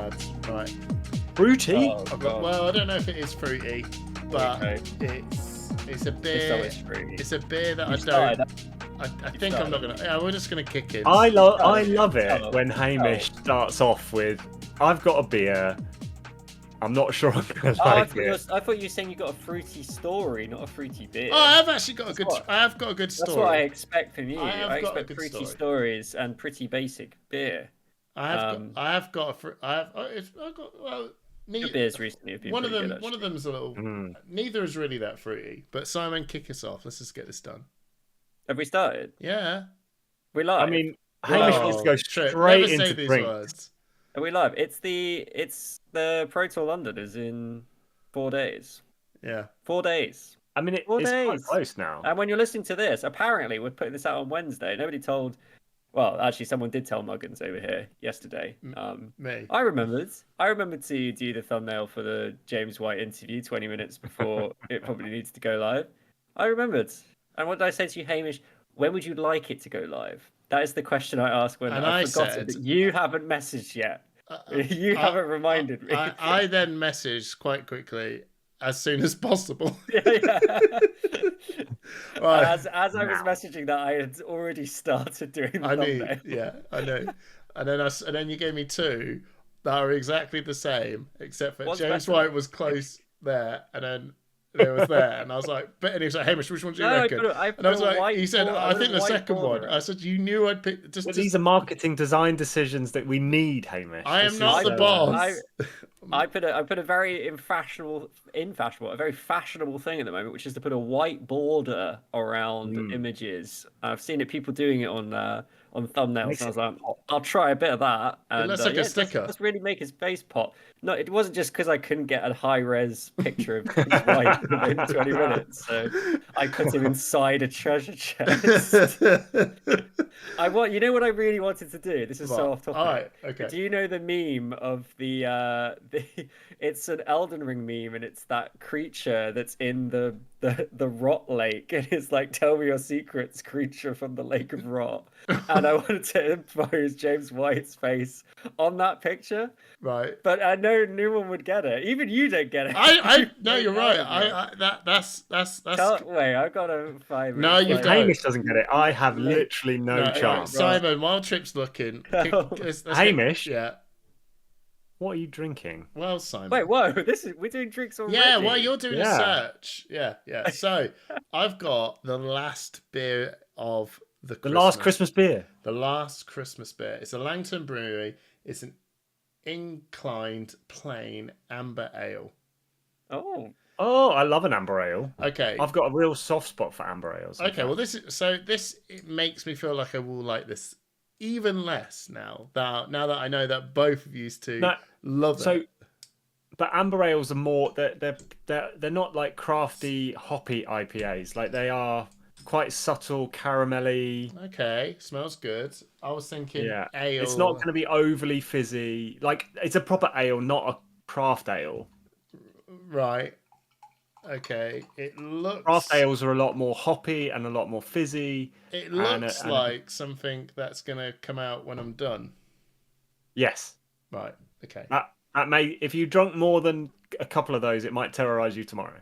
lads. Right. Fruity? Oh, Well, I don't know if it is fruity, but Okay. it's a beer. It's always fruity. It's a beer that You I started. don't. I think I'm not gonna. Yeah, we're just gonna kick in. I love Tell it them. when Hamish starts off with, "I've got a beer. I'm not sure I'm gonna like it." I thought you were saying you got a fruity story, not a fruity beer. Oh, I have actually got a good. what- I have got a good story. That's what I expect from you. I have I got a expect good fruity story. stories and pretty basic beer. I have got a. I have. I've got. Well, Your beers recently have been one of pretty them. good, One of them's a little. Neither is really that fruity. But Simon, kick us off. Let's just get this done. Have we started? Yeah. We live. I mean, Hamish needs to go straight Never say into these drinks. words. Are we live? It's the Pro Tour London is in 4 days. Yeah. 4 days. I mean, it's 4 quite days. close now. And when you're listening to this, apparently we're putting this out on Wednesday. Nobody told. Well, actually, someone did tell Muggins over here yesterday. Me. I remembered to do the thumbnail for the James White interview 20 minutes before it probably needs to go live. I remembered. And what did I say to you, Hamish? When would you like it to go live? That is the question I asked when I forgot said, that you haven't messaged yet. You haven't reminded me. I then messaged quite quickly, as soon as possible. Yeah. Right. As I was messaging that, I had already started doing the thumbnail. I know. And then you gave me two that are exactly the same, except for James White was close there, and then there was there, and I was like, and he was like, Hamish, which one do you reckon? And I was like, he said, I think the second one. I said, you knew I'd pick. These are marketing design decisions that we need, Hamish. I am not the boss. I put a very a very fashionable thing at the moment, which is to put a white border around images. I've seen people doing it on thumbnails, and I was like, I'll try a bit of that. And, it looks like a sticker. Let's really make his face pop. No, it wasn't just because I couldn't get a high-res picture of James White within 20 minutes, so I put him inside a treasure chest. You know what I really wanted to do? This is so off topic. All right, okay. Do you know the meme of the it's an Elden Ring meme, and it's that creature that's in the rot lake, and it's like, tell me your secrets, creature from the lake of rot. And I wanted to impose James White's face on that picture, right? But I know no one would get it. Even you don't get it. No, you're right. That's. Wait, I've got to find. No, you don't. Hamish doesn't get it. I have literally no chance. Simon, while Trip's looking, Hamish. Yeah. What are you drinking? Well, Simon. Wait, whoa! We're doing drinks already. Yeah, while you're doing a search. Yeah. So I've got the last beer of the last Christmas beer. The last Christmas beer. It's a Langton Brewery. It's an inclined plain amber ale. Oh, I love an amber ale. Okay. I've got a real soft spot for amber ales. Okay, well it makes me feel like I will like this even less now that I know that both of you love it. But amber ales are more they're not like crafty hoppy IPAs. Like, they are quite subtle, caramelly. Okay, smells good. I was thinking ale. It's not going to be overly fizzy. Like, it's a proper ale, not a craft ale. Right. Okay. It looks. Craft ales are a lot more hoppy and a lot more fizzy. It looks like something that's going to come out when I'm done. Yes. Right. Okay. That may, if you drunk more than a couple of those, it might terrorize you tomorrow.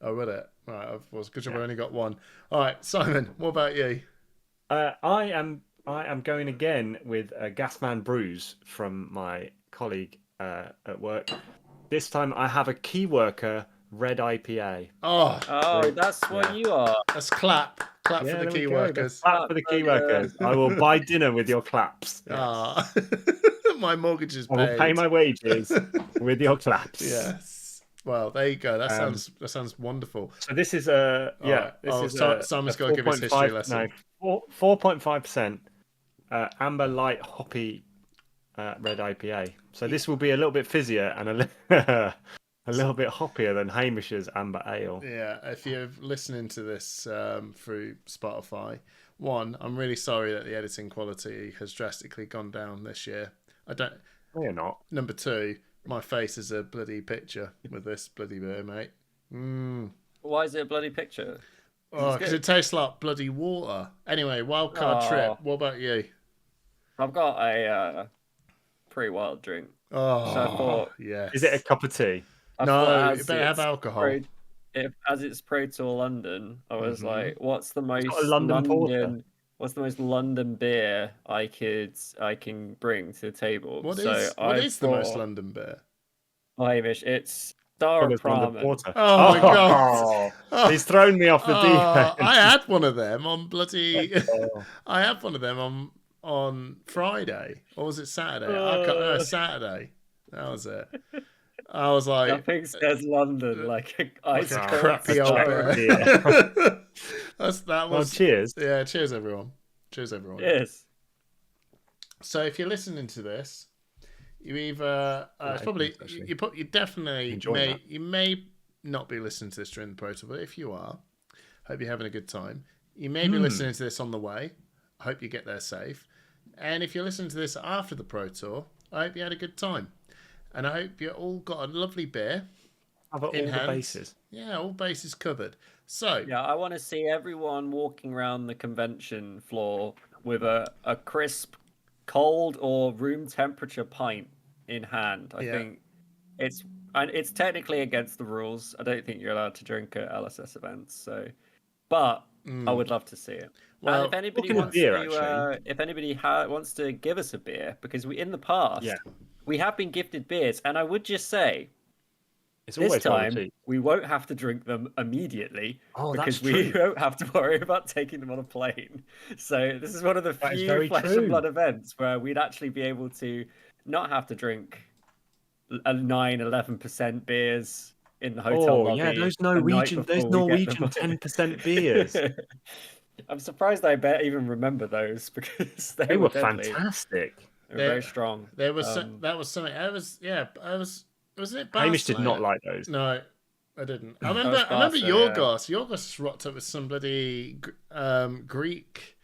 Oh, will it? Right. Good job. I've only got one. All right, Simon. What about you? I am going again with Gasman Brews from my colleague at work. This time I have a Key Worker Red IPA. Oh, that's what you are. Let's clap for the Key Workers. Clap for the Key Workers. I will buy dinner with your claps. Yes. My mortgage is paid. I will pay my wages with your claps. Yes. Well, there you go. That sounds wonderful. So this is Simon's got to give his history lesson. 4.5% amber light hoppy red IPA. So this will be a little bit fizzier and a little bit hoppier than Hamish's amber ale. Yeah, if you're listening to this through Spotify, I'm really sorry that the editing quality has drastically gone down this year. No, you're not. Number two, my face is a bloody picture with this bloody beer, mate. Why is it a bloody picture? Because it tastes like bloody water. Anyway, wildcard trip. What about you? I've got a pretty wild drink. Oh, So I thought, yes. Is it a cup of tea? I No, thought it better have alcohol. As it's Pro Tour London, I was like, what's the got a most London porter. what's the most London beer I can bring to the table? What So is I the most thought, London beer? Hamish, it's Star of Fuller's London Pramen. porter. Oh my god! Oh, he's thrown me off the deep end. I had one of them on bloody. Oh. I had one of them on Friday, or was it Saturday? I can't. No, Saturday. That was it. I was like, Nothing says London like a ice like a cold crappy old Star of beer. Pramen. that Well, was. cheers. Yeah, cheers everyone. Cheers everyone. Yes. So if you're listening to this, you either it's probably you definitely you may not be listening to this during the Pro Tour, but if you are, hope you're having a good time. You may be listening to this on the way. I hope you get there safe. And if you're listening to this after the Pro Tour, I hope you had a good time. And I hope you all got a lovely beer. Cover all the bases. Yeah, all bases covered. So yeah, I want to see everyone walking around the convention floor with a crisp, cold or room temperature pint in hand. I think it's technically against the rules. I don't think you're allowed to drink at LSS events. So, but I would love to see it. Well, and if anybody wants to give us a beer, because in the past we have been gifted beers, and I would just say, this time we won't have to drink them immediately because we won't have to worry about taking them on a plane. So this is one of the few Flesh and Blood events where we'd actually be able to not have to drink 9-11% beers in the hotel lobby. Yeah, those Norwegian 10% beers. I'm surprised I even remember those because they were deadly. Fantastic. They were very strong. There was that was something. Wasn't it? Hamish did not like those. No, I didn't. I remember Yorgos. Yorgos rocked up with some bloody Greek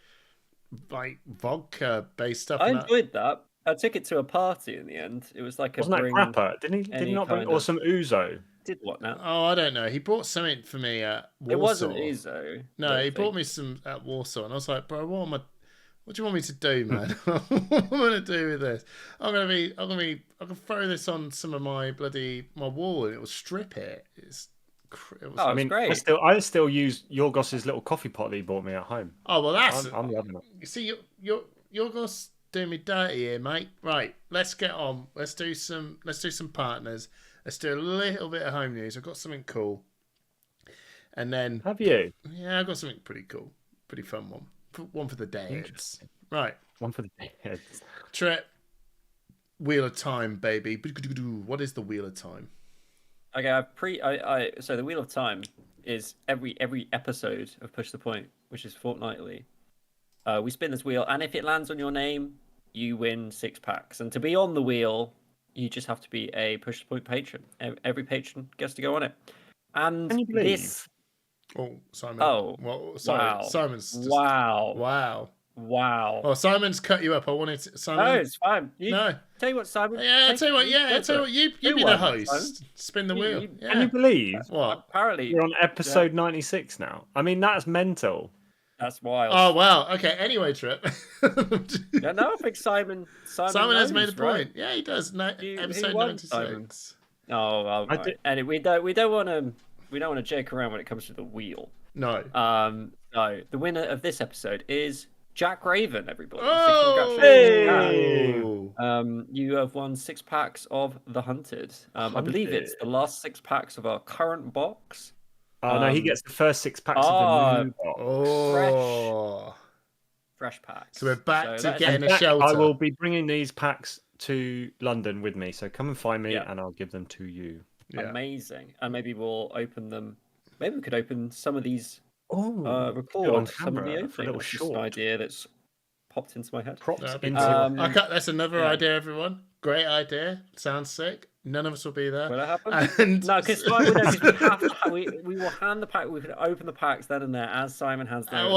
like vodka based stuff. I enjoyed that. I took it to a party in the end. It was like wasn't that grappa? Did he not bring or some ouzo? Did what now? Oh, I don't know. He brought something for me at Warsaw. It wasn't ouzo. No, he brought me some at Warsaw, and I was like, bro, what do you want me to do, man? What am I gonna do with this? I can throw this on some of my wall, and it will strip it. It's great. I still use Yorgos's little coffee pot that he bought me at home. Oh well, I'm loving it. You see, Yorgos doing me dirty here, mate. Right, let's get on. Let's do some partners. Let's do a little bit of home news. I've got something cool. And then have you? Yeah, I've got something pretty cool, pretty fun one. One for the dads. Right. One for the dads. Trip. Wheel of Time, baby. What is the Wheel of Time? Okay, so the Wheel of Time is every episode of Push the Point, which is fortnightly. We spin this wheel, and if it lands on your name, you win 6 packs. And to be on the wheel, you just have to be a Push the Point patron. Every patron gets to go on it. And can you believe? This... Oh, Simon. Oh, well, sorry. Wow. Simon's just... Wow. Well, Simon's cut you up. I wanted to... Simon... No, it's fine. No. Tell you what, Simon. Yeah, I tell you what. You be the host. Simon. Spin the wheel. Can you believe? What? Apparently, we're on episode 96 now. I mean, that's mental. That's wild. Oh wow. Okay. Anyway, Trip. Yeah, no, I think Simon has made a point. Right? Yeah, he does. Episode 96. Oh, well, right. And we don't want to joke around when it comes to the wheel. No. No. The winner of this episode is Jack Raven, everybody. Oh, so congratulations. You have won 6 packs of The Hunted. I believe it's the last 6 packs of our current box. No, he gets the first 6 packs of the new box. Oh. Fresh packs. So we're back to getting a shelter. I will be bringing these packs to London with me, so come and find me and I'll give them to you. Yeah. Amazing. And maybe we'll open them. Maybe we could open some of these. Record some of the opening. That's just an idea that's popped into my head. That's another idea, everyone. Great idea. Sounds sick. None of us will be there. Will that happen? No, because we will hand the pack. We can open the packs then and there as Simon hands them.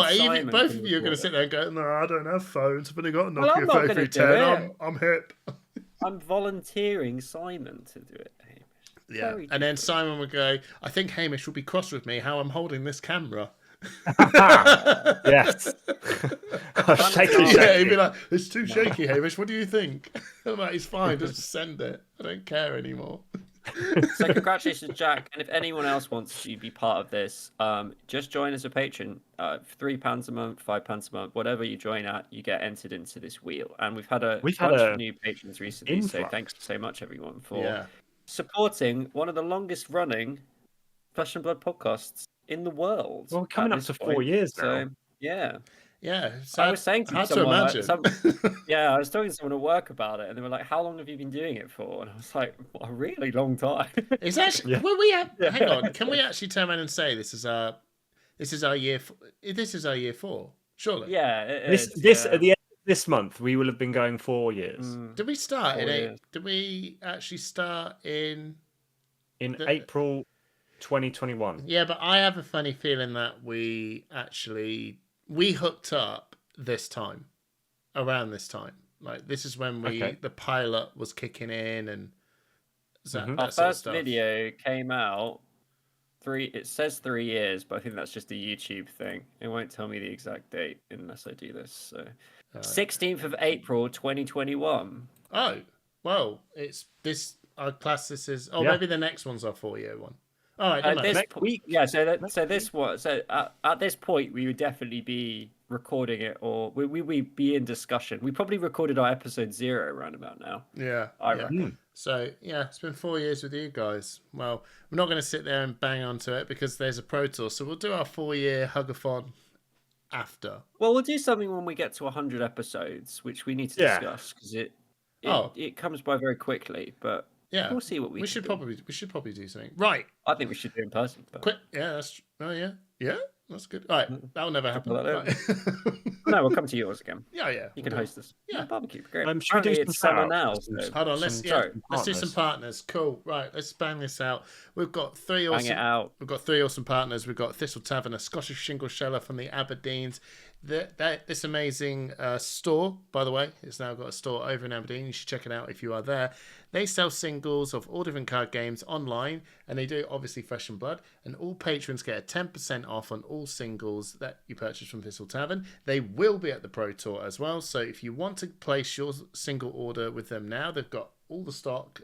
Both of you are going to sit there and go, "No, I don't have phones. I've only got a Nokia 3310. I'm hip." I'm volunteering Simon to do it. Yeah, and then Simon would go, "I think Hamish will be cross with me how I'm holding this camera." Yes. Shaky, Yeah, shaky. he'd be like, "It's too shaky, Hamish. What do you think?" I'm like, "It's fine. Just send it. I don't care anymore." So congratulations, Jack. And if anyone else wants to be part of this, just join as a patron. £3 a month, £5 a month, whatever you join at, you get entered into this wheel. And we've had a bunch of new patrons recently. So thanks so much, everyone, for supporting one of the longest running Flesh and Blood podcasts in the world. Well, we're coming up to 4 years now. So yeah. Yeah, I was saying to hard someone, to imagine. yeah, I was talking to someone at work about it, and they were like, "How long have you been doing it for?" And I was like, "A really long time." It's actually. Yeah. Well, hang on. Can we actually turn around and say this is our year? This is our year 4, surely. Yeah. At the end of this month, we will have been going 4 years. Did we start in 8? Did we actually start in April 2021? Yeah, but I have a funny feeling that we hooked up this time, around this time. Like this is when the pilot was kicking in, and our first video came out. It says 3 years, but I think that's just a YouTube thing. It won't tell me the exact date unless I do this. So, 16th of April 2021. Oh, well, it's this. Our class. This is. Oh, maybe the next one's our 4-year one. All right. At this point, yeah. So at this point, we would definitely be recording it, or we'd be in discussion. We probably recorded our episode 0 around about now. Yeah. I reckon. So yeah, it's been 4 years with you guys. Well, we're not going to sit there and bang onto it because there's a Pro Tour. So we'll do our 4-year hugathon after. Well, we'll do something when we get to 100 episodes, which we need to discuss because it comes by very quickly. But yeah, we'll see what we should probably do something. Right. I think we should do it in person. But... Quick. Yeah. That's. Oh yeah. Yeah. That's good. All right. That'll never happen. No, we'll come to yours again. Yeah. You can host us. Yeah. Barbecue. Great. Should we do some summer now. So... Hold on. Let's do some partners. Cool. Right. Let's bang this out. We've got 3 awesome. Bang it out. We've got 3 awesome partners. We've got Thistle Tavern, a Scottish shingle sheller from the Aberdeens. This amazing store, by the way, it's now got a store over in Aberdeen. You should check it out if you are there. They sell singles of all different card games online, and they do obviously Flesh and Blood. And all patrons get a 10% off on all singles that you purchase from Thistle Tavern. They will be at the Pro Tour as well. So if you want to place your single order with them now, they've got all the stock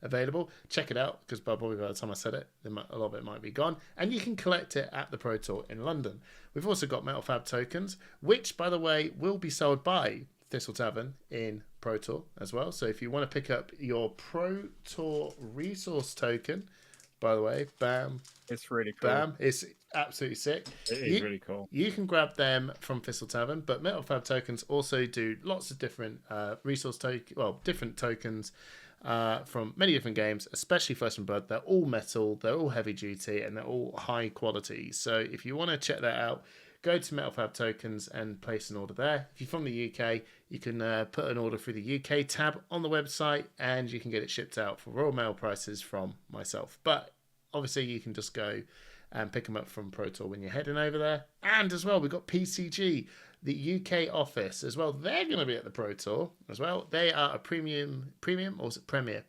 available. Check it out because probably by the time I said it, a lot of it might be gone. And you can collect it at the Pro Tour in London. We've also got Metal Fab Tokens, which, by the way, will be sold by Thistle Tavern in Pro Tour as well. So if you want to pick up your Pro Tour resource token, by the way, bam. It's really cool. Bam. It's absolutely sick. It is really cool. You can grab them from Thistle Tavern, but Metal Fab Tokens also do lots of different different tokens from many different games, especially Flesh and Blood. They're all metal, they're all heavy duty, and they're all high quality. So if you want to check that out, go to Metal Fab Tokens and place an order there. If you're from the UK, you can put an order through the UK tab on the website, and you can get it shipped out for Royal Mail prices from myself. But obviously, you can just go and pick them up from Pro Tour when you're heading over there. And as well, we've got PCG, the UK office as well. They're going to be at the Pro Tour as well. They are a premium, or is it Premier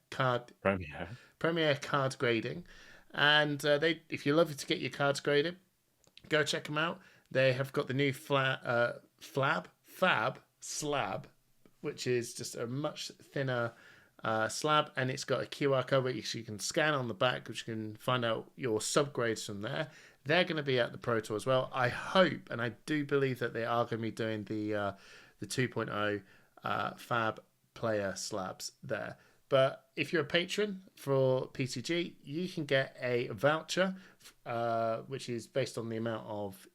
card grading. And if you love to get your cards graded, go check them out. They have got the new Fab slab, which is just a much thinner slab, and it's got a QR code which you can scan on the back, which you can find out your subgrades from there. They're going to be at the Pro Tour as well. I hope, and I do believe that they are going to be doing the 2.0 Fab player slabs there. But if you're a patron for PCG, you can get a voucher, which is based on the amount of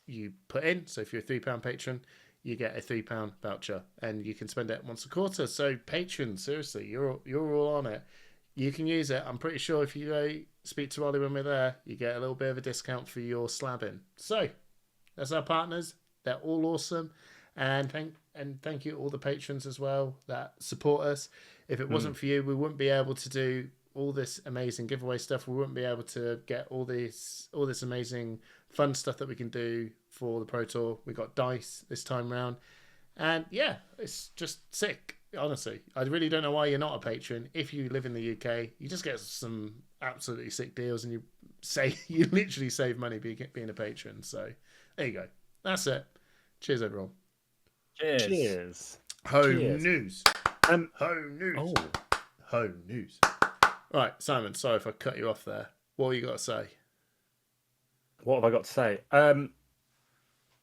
you put in. So if you're a £3 patron, you get a £3 voucher, and you can spend it once a quarter. So patrons, seriously, you're all on it. You can use it. I'm pretty sure if you go speak to Ollie when we're there, you get a little bit of a discount for your slabbing. So that's our partners. They're all awesome, and thank you to all the patrons as well that support us. If it wasn't for you, we wouldn't be able to do all this amazing giveaway stuff. We wouldn't be able to get all this amazing fun stuff that we can do for the Pro Tour. We got dice this time round, and yeah, it's just sick. Honestly, I really don't know why you're not a patron. If you live in the UK, you just get some absolutely sick deals, and you literally save money being a patron. So there you go. That's it. Cheers, everyone. Cheers. Home news. Home news. Oh. Home news. Right, Simon. Sorry if I cut you off there. What have you got to say? What have I got to say?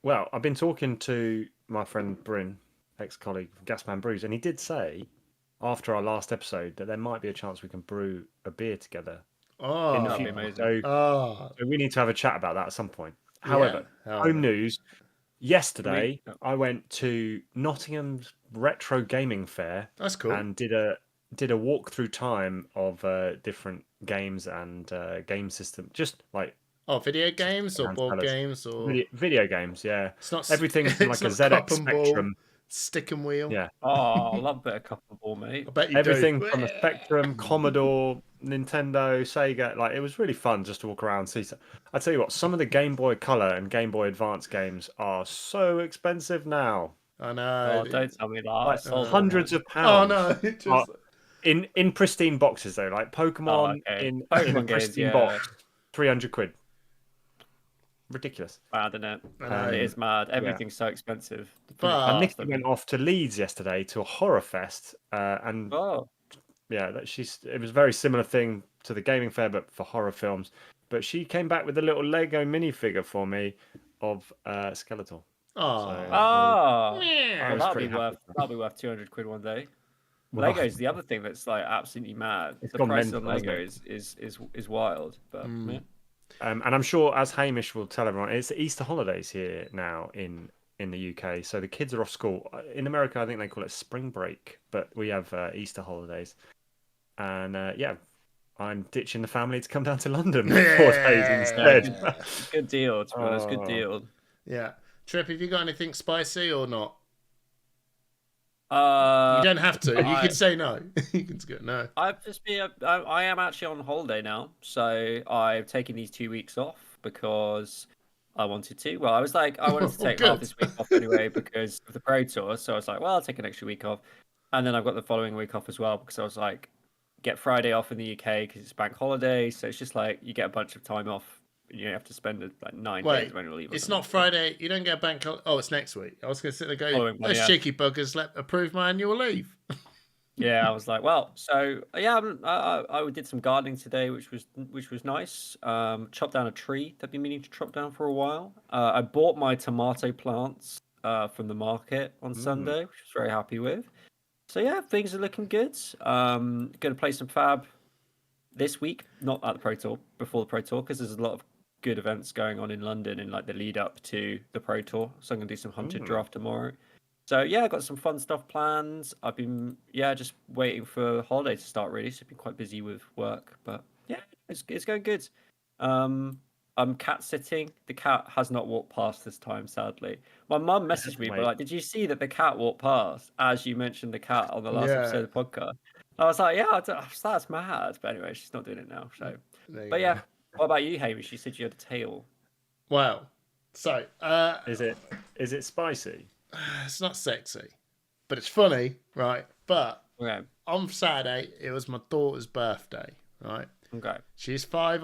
Well, I've been talking to my friend Bryn, ex-colleague of Gasman Brews, and he did say after our last episode that there might be a chance we can brew a beer together in the future. Amazing. So we need to have a chat about that at some point. However, home news. Yesterday, I went to Nottingham's Retro Gaming Fair. That's cool. And did a walkthrough time of different games and game system, just like video games or board games or video games. Yeah, it's not everything from like a ZX Spectrum, stick and wheel. Yeah. Oh, I love a bit of cup and ball, mate. I bet you everything from a Spectrum, Commodore, Nintendo, Sega. Like it was really fun just to walk around and see. I tell you what, some of the Game Boy Color and Game Boy Advance games are so expensive now. I know. Oh, don't tell me that. Like hundreds of pounds. Oh no, just... in pristine boxes though, like Pokemon in a pristine box, 300 quid. Ridiculous. Mad, isn't it? It is mad. Everything's so expensive. But Nikki went off to Leeds yesterday to a horror fest, and it was a very similar thing to the gaming fair, but for horror films. But she came back with a little Lego minifigure for me of Skeletor. That'll be worth 200 quid one day. Well, Lego's the other thing that's like absolutely mad. The price of Lego is wild, but yeah. And I'm sure, as Hamish will tell everyone, it's the Easter holidays here now in the UK. So the kids are off school. In America, I think they call it spring break, but we have Easter holidays. And I'm ditching the family to come down to London for 4 days instead. Good deal, to be honest. Good deal. Yeah. Trip, have you got anything spicy or not? You You don't have to. You can say no. You can go no. I am actually on holiday now, so I've taken these 2 weeks off because I wanted to. Well, I was like, I wanted to take half this week off anyway because of the Pro Tour. So I was like, well, I'll take an extra week off, and then I've got the following week off as well because I was like, get Friday off in the UK because it's bank holiday. So it's just like you get a bunch of time off. You have to spend like 9 days when you leave. It's not Friday. You don't get a bank holiday. Oh, it's next week. I was going to sit there and go, those cheeky buggers approve my annual leave. Yeah, I was like, well, so yeah, I did some gardening today, which was nice. Chopped down a tree that I've been meaning to chop down for a while. I bought my tomato plants from the market on Sunday, which I was very happy with. So yeah, things are looking good. Going to play some Fab this week, not at the Pro Tour, before the Pro Tour, because there's a lot of good events going on in London in like the lead up to the Pro Tour. So I'm gonna do some hunted draft tomorrow. So yeah, I got some fun stuff planned. I've been just waiting for holiday to start really. So I've been quite busy with work, but yeah, it's going good. I'm cat sitting. The cat has not walked past this time, sadly. My mum messaged me, but like, did you see that the cat walked past as you mentioned the cat on the last episode of the podcast? I was like, that's mad. But anyway, she's not doing it now. So, but yeah. What about you, Hamish? You said you had a tail. Wow. So, is it spicy? It's not sexy, but it's funny, right? But on Saturday, it was my daughter's birthday, right? Okay. She's 5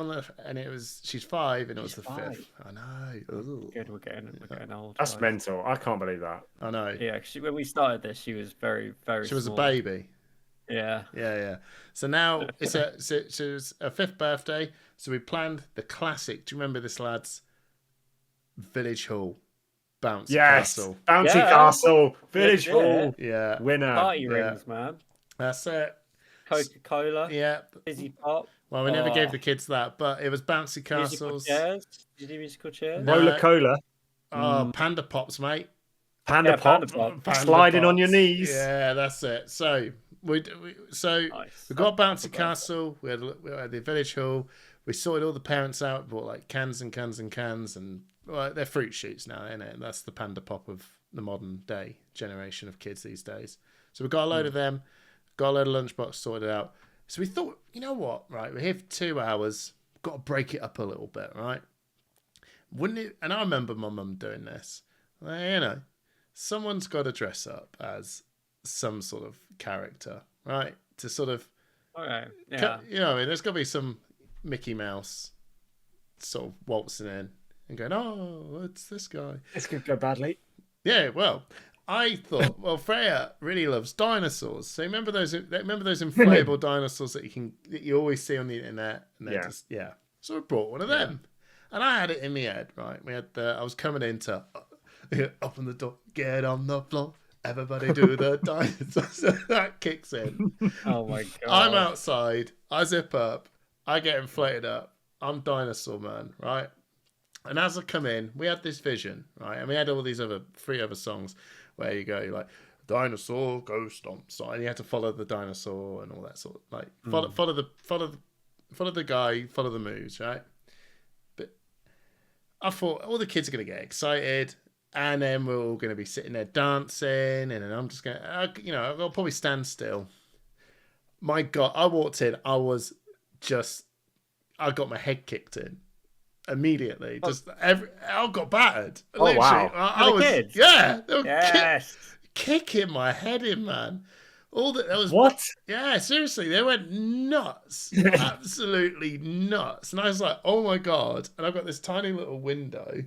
she's 5 and it was the 5th. I know. Ooh. Good, we're getting old. That's mental. I can't believe that. I know. Yeah, when we started this, she was very, very. She was small. a baby. Yeah. So now it was her 5th birthday. So we planned the classic. Do you remember this, lads? Village Hall, Bouncy Castle. Bouncy Castle, Village Hall. Yeah. Winner. Party rings, man. That's it. Coca-Cola. Yeah. Fizzy Pop. Well, we never gave the kids that, but it was Bouncy Castles. Musical chairs. Did you do musical chairs? Roller Cola. Oh, Panda Pops, mate. Panda Pop. Sliding on your knees. Yeah, that's it. So we got Bouncy Castle. We had the Village Hall. We sorted all the parents out. Bought like cans and cans and cans, and they're fruit shoots now, isn't it? That's the Panda Pop of the modern day generation of kids these days. So we got a load of them. Got a load of lunchbox sorted out. So we thought, you know what? Right, we're here for 2 hours. Got to break it up a little bit, right? Wouldn't it? And I remember my mum doing this. Well, someone's got to dress up as some sort of character, right? To sort of, okay, yeah. there's got to be some Mickey Mouse sort of waltzing in and going, "Oh, it's this guy." This could go badly. Yeah, well, I thought, well, Freya really loves dinosaurs. So remember those inflatable dinosaurs that you always see on the internet, and they're just So I brought one of them, and I had it in my head. Right, I was coming into open the door, get on the floor, everybody do the dinosaurs. So that kicks in. Oh my god! I'm outside. I zip up. I get inflated up. I'm Dinosaur Man, right? And as I come in, we had this vision, right? And we had all these three other songs where you go like, dinosaur go stomp, and you had to follow the dinosaur and all that sort of like follow the guy, follow the moves, right? But I thought all the kids are gonna get excited, and then we're all gonna be sitting there dancing, and then I'm just gonna, I'll probably stand still. My God, I walked in, I got my head kicked in immediately. I got battered. Oh, literally. wow. I was kids? Yeah, they were Yes. kicking my head in, man. What? Yeah, seriously, they went nuts, absolutely nuts. And I was like, oh my God! And I've got this tiny little window,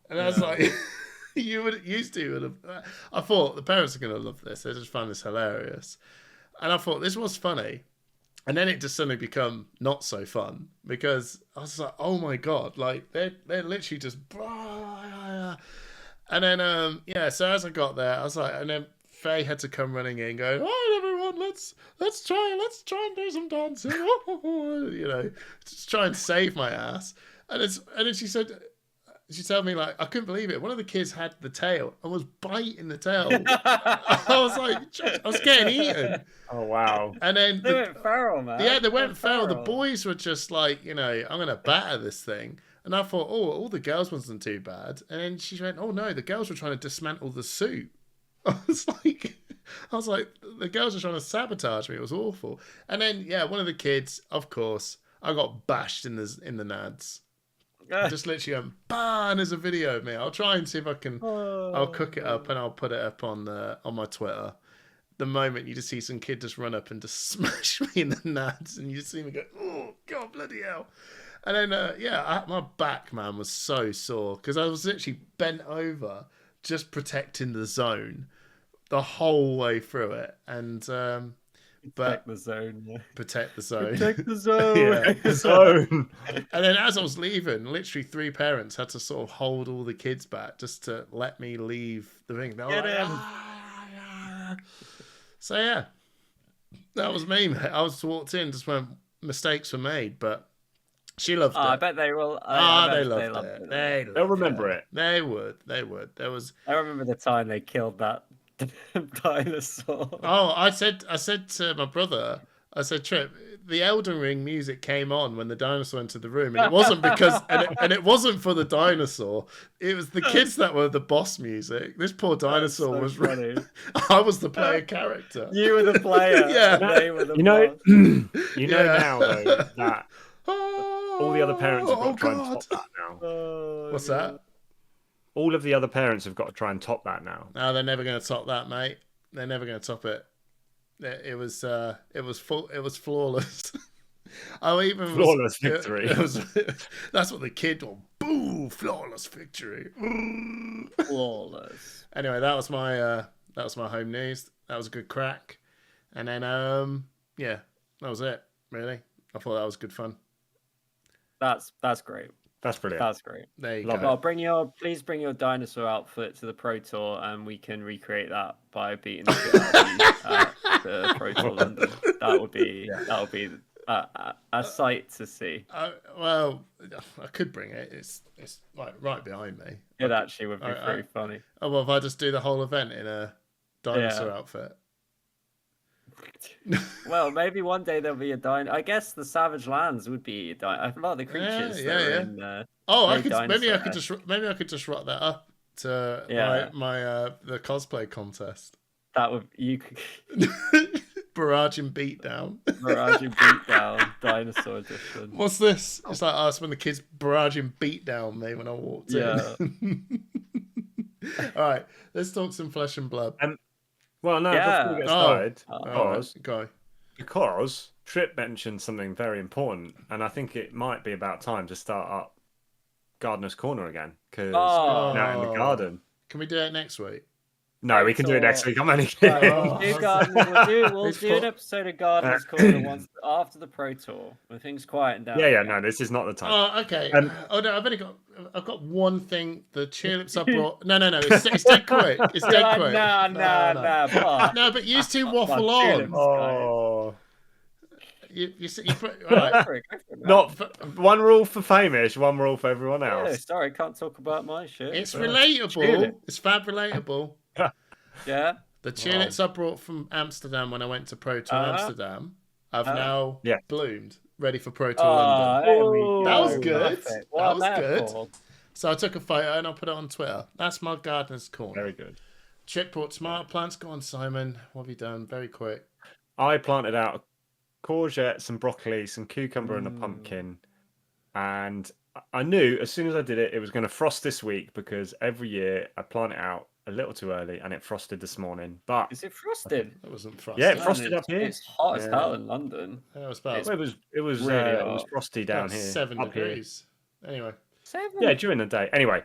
and I was like, I thought the parents are gonna love this. They just find this hilarious, and I thought this was funny. And then it just suddenly become not so fun because I was like, oh my God, like they're literally just, and then so as I got there, I was like, and then Faye had to come running in, going, all right, everyone, let's try and do some dancing, just try and save my ass. And then she told me, like, I couldn't believe it. One of the kids had the tail and was biting the tail. I was getting eaten. Oh, wow. And then They went feral, man. Yeah, they went feral. The boys were just like, I'm going to batter this thing. And I thought, oh, all the girls wasn't too bad. And then she went, oh no, the girls were trying to dismantle the suit. I was like, the girls were trying to sabotage me. It was awful. And then, one of the kids, of course, I got bashed in the nads. Just literally going, bah, and there's a video of me. I'll try and see if I can. I'll cook it up and I'll put it up on my Twitter. The moment you just see some kid just run up and just smash me in the nads, and you just see me go, oh God, bloody hell! And then my back, man, was so sore because I was literally bent over, just protecting the zone, the whole way through it, and Protect the zone. Yeah. Protect the zone. Protect the zone. Protect the zone. And then as I was leaving, literally 3 parents had to sort of hold all the kids back just to let me leave the ring. They were Get like, him. So yeah, that was me, mate. I was walked in just when mistakes were made, but she loved it. I bet they will. They loved it. They'll remember it. They would. There was. I remember the time they killed that dinosaur. Oh, I said to my brother, I said, Trip, the Elden Ring music came on when the dinosaur entered the room, and it wasn't because, and it wasn't for the dinosaur. It was the kids that were the boss music. This poor dinosaur was funny. I was the player character. You were the player. Yeah. They were the know, boss. now though that all the other parents have got to try and top that now. What's that? All of the other parents have got to try and top that now. No, they're never going to top that, mate. They're never going to top it. It was flawless. Flawless victory. That's what the kid want. Boo! Flawless victory. Flawless. Anyway, that was my home news. That was a good crack. And then that was it. Really, I thought that was good fun. That's great. That's brilliant. That's great. There you Love go. Well, please bring your dinosaur outfit to the Pro Tour, and we can recreate that by beating the shit out of you at the Pro Tour London. That would be a sight to see. Well, I could bring it. It's like right behind me. It actually would be pretty funny. Oh well, if I just do the whole event in a dinosaur outfit. Well, maybe one day there'll be a dino. I guess the Savage Lands would be a dino. A lot of the creatures. Yeah. Maybe I could just rock that up to my the cosplay contest. That would you could Barrage and Beatdown. Barrage and Beatdown Dinosaur Edition. What's this? It's like us when the kids barrage and beat down me when I walked in. All right, let's talk some flesh and blood. Well, no, before we get started, go. because Trip mentioned something very important, and I think it might be about time to start up Gardener's Corner again because out in the garden. Can we do it next week? No, we can do it next week. I'm only Right, kidding. we'll do we'll do an episode of Gardener's Corner once after the Pro Tour when things quieten down. Yeah, no, this is not the time. Oh, okay. Oh no, I've got one thing. The tulips I brought. No, it's dead quick. It's dead quick. No, but you two waffle on. Oh. You right. Not one rule for Famish, one rule for everyone else. Yeah, sorry, can't talk about my shit. It's relatable. It's fab relatable. Yeah. The tulips I brought from Amsterdam when I went to Pro Tour Amsterdam have now bloomed, ready for Pro Tour London. That was good. That was good. Cool. So I took a photo and I'll put it on Twitter. That's my Gardener's Corner. Very good. Chip brought tomato plants. Go on, Simon. What have you done? Very quick. I planted out courgette, some broccoli, some cucumber, and a pumpkin. And I knew as soon as I did it, it was going to frost this week because every year I plant it out a little too early and it frosted this morning. But is it frosted? It wasn't frosted. Yeah, it frosted up here. It's hot as hell in London. Yeah, it was really frosty down here. 7 degrees. Anyway. 7? Yeah, during the day. Anyway.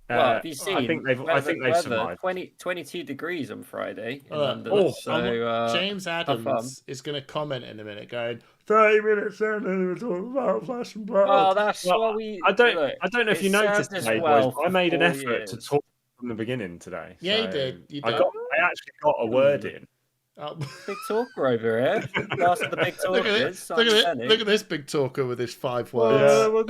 Well, have you seen? I think they've survived. 22 degrees on Friday in London. James Adams is going to comment in a minute, going 30 minutes in, and we're talking about Flash and Blood. Oh, that's what we. I don't know if you noticed today, boys. I made an effort to talk from the beginning today. Yeah, you did. I actually got a word in. Big talker over here. Last of the big talkers. Look at this big talker with his 5 words. Look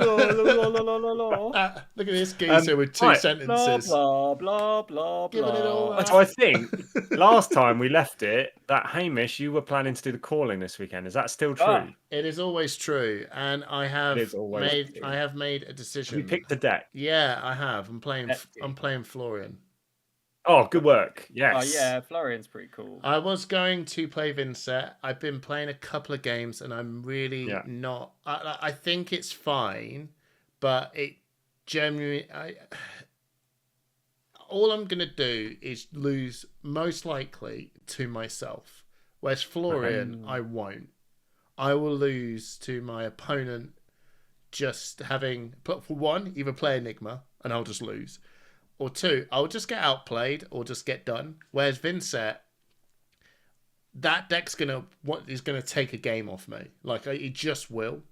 at this geezer with 2 sentences. Blah, blah, blah, blah. So I think last time we left it, that Hamish, you were planning to do the calling this weekend. Is that still true? It is always true. And I have made a decision. Have you picked a deck? Yeah, I have. I'm playing Florian. Oh, good work. Yes. Oh, yeah, Florian's pretty cool. I was going to play Vincent. I've been playing a couple of games and I'm really not... I think it's fine, but it genuinely... all I'm going to do is lose, most likely, to myself. Whereas Florian, I won't. I will lose to my opponent just having... But for one, either play Enigma and I'll just lose. Or 2, I'll just get outplayed or just get done. Whereas Vincent, that deck's is gonna take a game off me. Like it just will.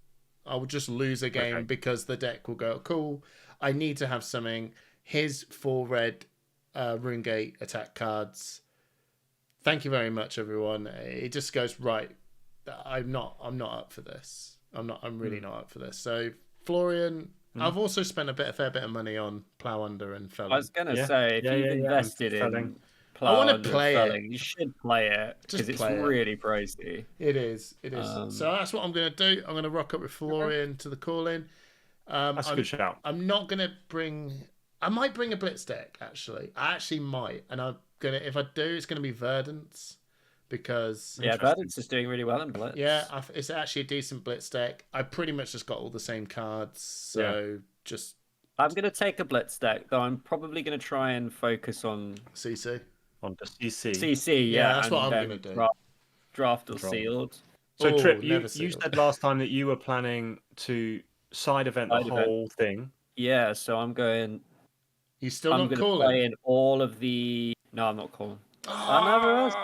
I will just lose a game because the deck will go, cool, I need to have something. Here's 4 red RuneGate attack cards. Thank you very much, everyone. It just goes, right, I'm not up for this. I'm really not up for this. So Florian, I've also spent a fair bit of money on Plough Under and Felling. I was going to say, if you've invested in Plough Under and Felling, you should play it because it's really pricey. It is. So that's what I'm going to do. I'm going to rock up with Florian to the call-in. That's a good shout. I'm not going to bring... I might bring a Blitz deck, actually. I actually might. And if I do, it's going to be Verdance. Because Verdance is doing really well in Blitz. Yeah, it's actually a decent Blitz deck. I pretty much just got all the same cards, so I'm gonna take a Blitz deck, though. I'm probably gonna try and focus on CC. On the CC. CC, yeah, that's what I'm gonna do. Draft or sealed. So Trip, you said last time that you were planning to side event the whole thing. Yeah, so I'm going. You still not calling? Play in all of the. No, I'm not calling. I never was.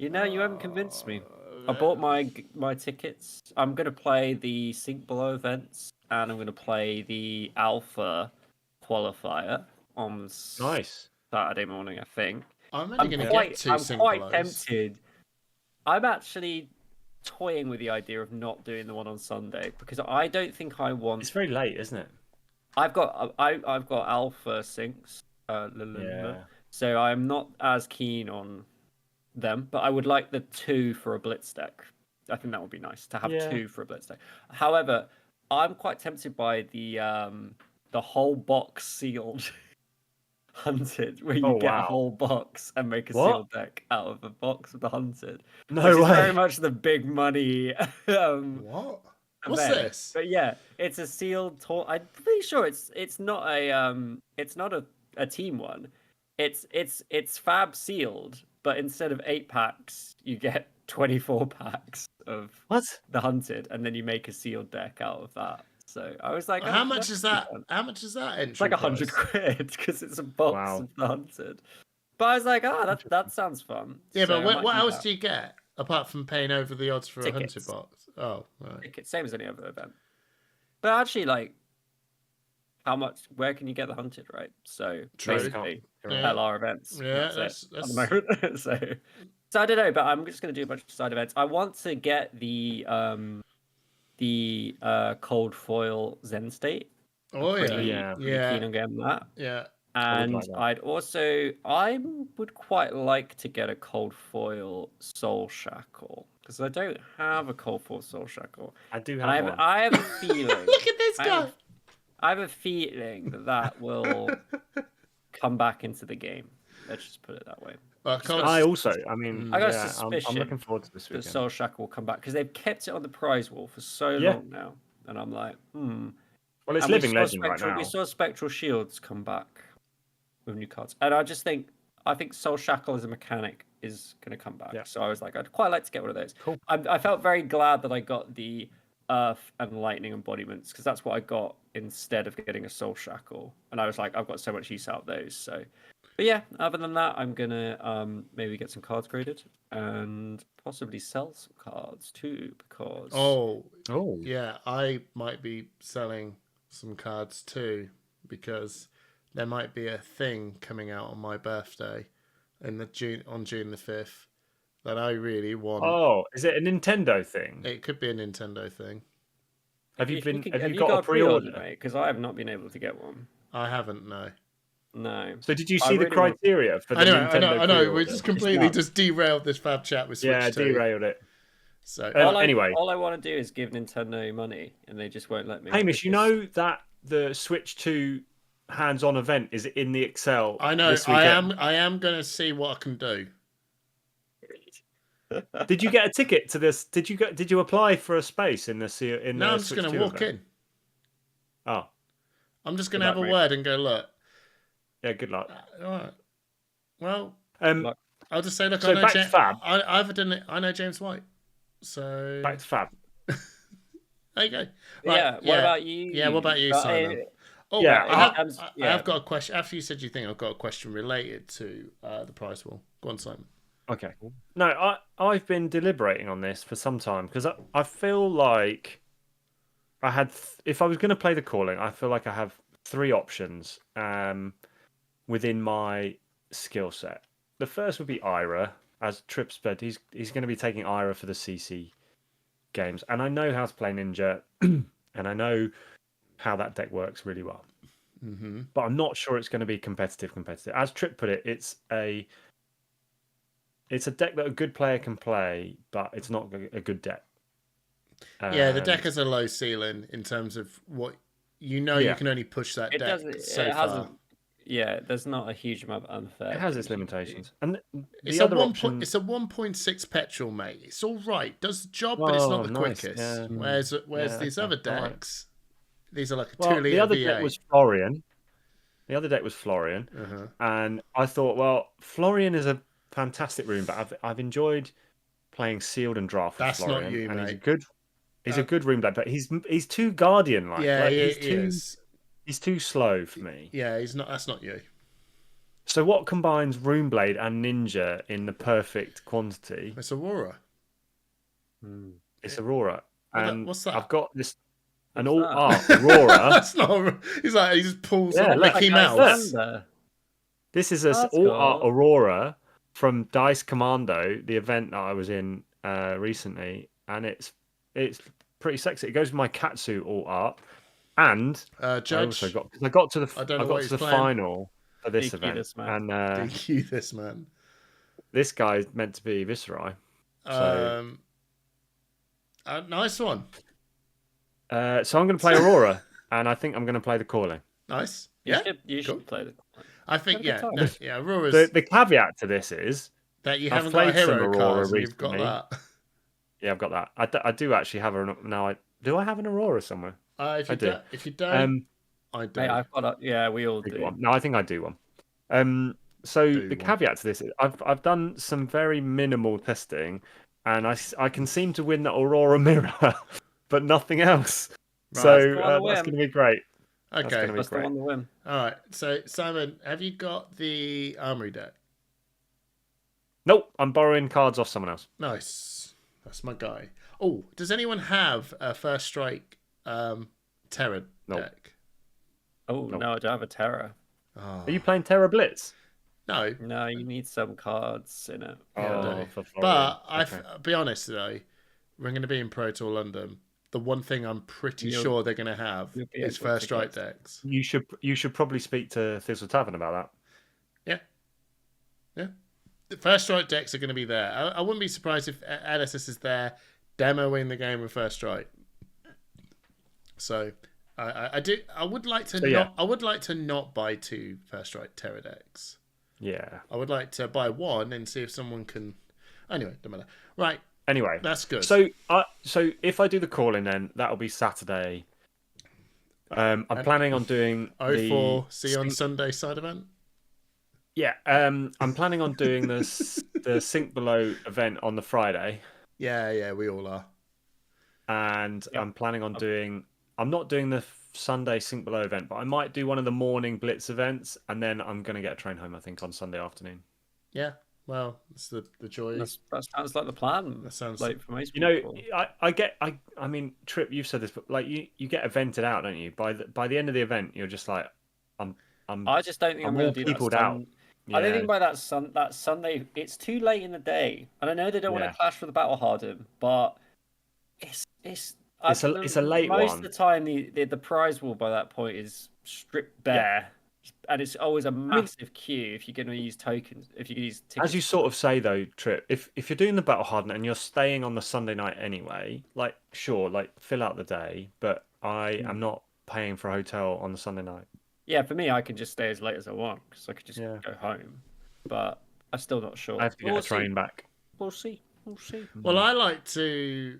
You haven't convinced me. I bought my tickets. I'm going to play the Sink Below events, and I'm going to play the Alpha qualifier on Saturday morning, I think. I'm only going to get 2 Sink Belows. I'm quite tempted. I'm actually toying with the idea of not doing the one on Sunday, because I don't think I want... It's very late, isn't it? I've got Alpha Sinks, so I'm not as keen on them, but I would like the 2 for a Blitz deck. I think that would be nice to have 2 for a Blitz deck. However, I'm quite tempted by the whole box sealed Hunted, where you get a whole box and make a sealed deck out of a box of the Hunted. No way. It's very much the big money. What? What's this? But yeah, it's a sealed tour. I'm pretty sure it's not a team one. It's Fab sealed. But instead of 8 packs, you get 24 packs of What? the hunted, and then you make a sealed deck out of that. So I was like, How much is that? How much is that entry? It's like £100 because it's a box of the hunted. But I was like, that sounds fun. Yeah, so but what else do you get apart from paying over the odds for Tickets. a hunted box? Oh, right. Tickets, same as any other event. But actually, like, how much? Where can you get the hunted? Right. So basically, LR events. Yeah, that's at the moment. So I don't know, but I'm just going to do a bunch of side events. I want to get the cold foil Zen State. Oh Pretty keen on getting that. Yeah. And I would quite like to get a cold foil Soul Shackle because I don't have a cold foil Soul Shackle. I do have one. I have a feeling. Look at this guy. I have a feeling that will come back into the game. Let's just put it that way. I got a suspicion. I'm looking forward to this weekend. The Soul Shackle will come back because they've kept it on the prize wall for so long now, and I'm like, Well, it's living legend right now. We saw Spectral Shields come back with new cards, and I think Soul Shackle as a mechanic is going to come back. Yeah. So I was like, I'd quite like to get one of those. Cool. I felt very glad that I got the Earth and Lightning embodiments because that's what I got instead of getting a Soul Shackle, and I was like, I've got so much use out of those. So, but yeah, other than that, I'm gonna maybe get some cards graded and possibly sell some cards too because yeah, I might be selling some cards too because there might be a thing coming out on my birthday on June the 5th that I really want. Oh, is it a Nintendo thing? It could be a Nintendo thing. Have you got a pre-order? Because I have not been able to get one. I haven't, no. No. So did you see the criteria for the Nintendo? I know. We just completely derailed this Fab Chat with Switch. Yeah, derailed it. So anyway, all I want to do is give Nintendo money, and they just won't let me. Hamish, you know that the Switch 2 hands-on event is in the Excel. I know. This weekend. I am going to see what I can do. Did you get a ticket to this? Did you apply for a space in the No, I'm just going to walk in. Oh, I'm just going to have a word and go look. Yeah, good luck. All right. Well, I'll just say, look, so back to Fab. I know James White. So back to Fab. There you go. Right, What about you? Yeah, what about you, Simon? I have got a question. After you said your thing, I've got a question related to the prize wall. Go on, Simon. Okay. No, I've been deliberating on this for some time because I feel like I had. If I was going to play the calling, I feel like I have 3 options within my skill set. The first would be Ira, as Trip said. He's going to be taking Ira for the CC games, and I know how to play Ninja, and I know how that deck works really well. Mm-hmm. But I'm not sure it's going to be competitive. As Trip put it, it's a deck that a good player can play, but it's not a good deck. The deck has a low ceiling in terms of what you can only push that deck so far. Yeah, there's not a huge amount of unfair. It has its limitations. And it's a 1.6 petrol, mate. It's all right. Does the job, but it's not the quickest. Yeah. Whereas these other decks, these are like a 2 liter the other V8. deck was Florian. The other deck was Florian, and I thought, well, Florian is a fantastic room, but I've enjoyed playing sealed and draft with Florian. That's not you, and mate. He's a good room player, but he's too Guardian-like. Yeah, he's too slow for me. Yeah, he's not. That's not you. So what combines Runeblade and Ninja in the perfect quantity? It's Aurora. It's Aurora. And what's that? I've got this an alt art Aurora. That's not. He's like he just pulls Mickey Mouse. This is an alt art Aurora from Dice Commando, the event that I was in recently, and it's pretty sexy. It goes with my Katsu alt art, and Judge. I got to the final for this event, and DQ this man. This guy's meant to be Viserai. So, nice one. So I'm going to play Aurora, and I think I'm going to play the Calling. Nice. You should play the Calling. I think Aurora's the caveat to this is that you haven't got a hero card. You've got that. Yeah, I've got that. I do actually have a now. Do I have an Aurora somewhere? If you don't, I do. Hey, I've got we all do. One. No, I think I do one. So the caveat to this is I've done some very minimal testing, and I can seem to win the Aurora Mirror, but nothing else. Right. So That's that's going to be great. Okay. That's going to be That's the great. one to win. All right. So Simon, have you got the Armory deck? Nope, I'm borrowing cards off someone else. Nice. That's my guy. Oh, does anyone have a First Strike Terran deck? Oh, no, I don't have a Terror. Oh. Are you playing Terra Blitz? No. No, you need some cards in it. Yeah, for but okay. I'll be honest though, we're going to be in Pro Tour London. The one thing I'm pretty sure they're going to have is First Strike decks. You should probably speak to Thistle Tavern about that. Yeah. The First Strike decks are going to be there. I wouldn't be surprised if LSS is there demoing the game with First Strike. So I would like to not buy 2 First Strike Terra decks. Yeah. I would like to buy 1 and see if someone can. Anyway, don't matter. Right. Anyway, that's good. So if I do the calling, then that'll be Saturday. I'm planning on doing 04 see on Sunday side event. Yeah, I'm planning on doing the Sink Below event on the Friday. Yeah, we all are. And I'm planning on doing. I'm not doing the Sunday Sink Below event, but I might do one of the morning Blitz events, and then I'm going to get a train home. I think on Sunday afternoon. Yeah, well, it's the joy. That sounds like the plan. That sounds like for most people. I mean, Trip, you've said this, but like you get evented out, don't you? By the end of the event, you're just like, I just don't think I'm going to do that. Out. Yeah. I don't think by that Sunday it's too late in the day, and I know they don't want to clash with the Battle Hardened, but it's a late one. Most of the time, the prize wall by that point is stripped bare, and it's always a massive queue if you're going to use tokens. If you use tickets. As you sort of say though, Trip, if you're doing the Battle Hardened and you're staying on the Sunday night anyway, like sure, like fill out the day, but I am not paying for a hotel on the Sunday night. Yeah, for me, I can just stay as late as I want because I could just go home. But I'm still not sure. I have to get a train back. We'll see. Well, I like to.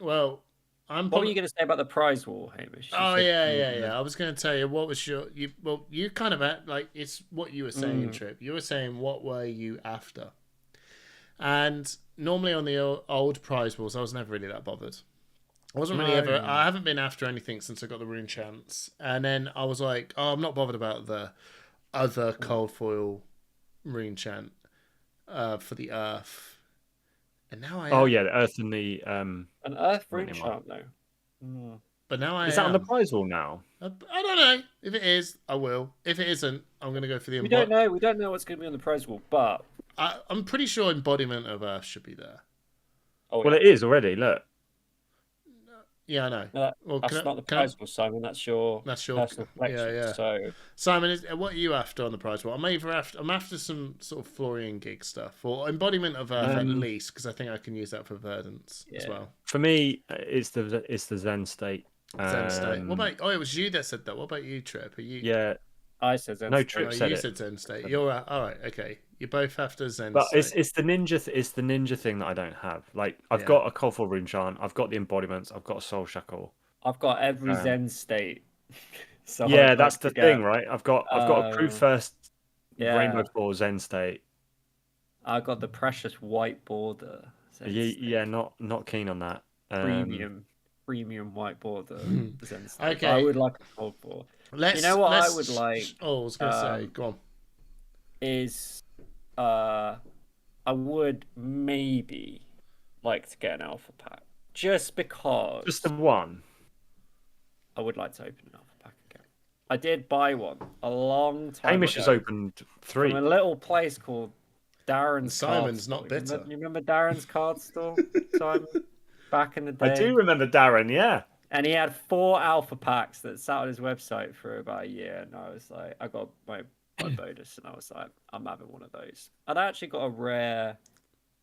Well, What were you going to say about the prize wall, Hamish? Yeah. I was going to tell you what was your. You kind of like it's what you were saying, Trip. You were saying what were you after? And normally on the old prize walls, I was never really that bothered. I wasn't really ever. I haven't been after anything since I got the rune chance, and then I was like, "Oh, I'm not bothered about the other cold foil rune chant for the earth." And now I. Oh yeah, the earth and the an earth rune chant though. But now is that on the prize wall now? I don't know. If it is, I will. If it isn't, I'm going to go for the. We don't know. We don't know what's going to be on the prize wall, but I'm pretty sure embodiment of earth should be there. Oh, well, it is already. Look. Yeah, I know. No, that's not the prize wall, Simon. That's your personal collection. Yeah. So, Simon, what are you after on the prize wall? I'm after some sort of Florian gig stuff or embodiment of Earth at least, because I think I can use that for Verdance as well. For me, it's the Zen state. Zen state. What about? Oh, it was you that said that. What about you, Trip? Are you? Yeah. I said Zen. No, Trip said you it. said Zen state. You're all right. Okay. You both have to Zen. But state. it's the ninja. It's the ninja thing that I don't have. Like I've got a Colorful Rune Chant. I've got the embodiments. I've got a Soul Shackle. I've got every Zen state. So that's the thing, right? I've got approved first Rainbow 4 Zen state. I got the precious white border. Not keen on that. Premium white border Zen state. Okay. I would like a cold for. You know what I would like? Oh, I was gonna say, go on. Is I would maybe like to get an alpha pack just because. Just the one. I would like to open an alpha pack again. I did buy one a long time Hamish ago. has opened 3 from a little place called Darren's. Simon's not bitter. You remember Darren's card store, Simon? Back in the day. I do remember Darren, yeah. And he had 4 alpha packs that sat on his website for about a year, and I was like, I got my bonus, and I was like, I'm having one of those. And I actually got a rare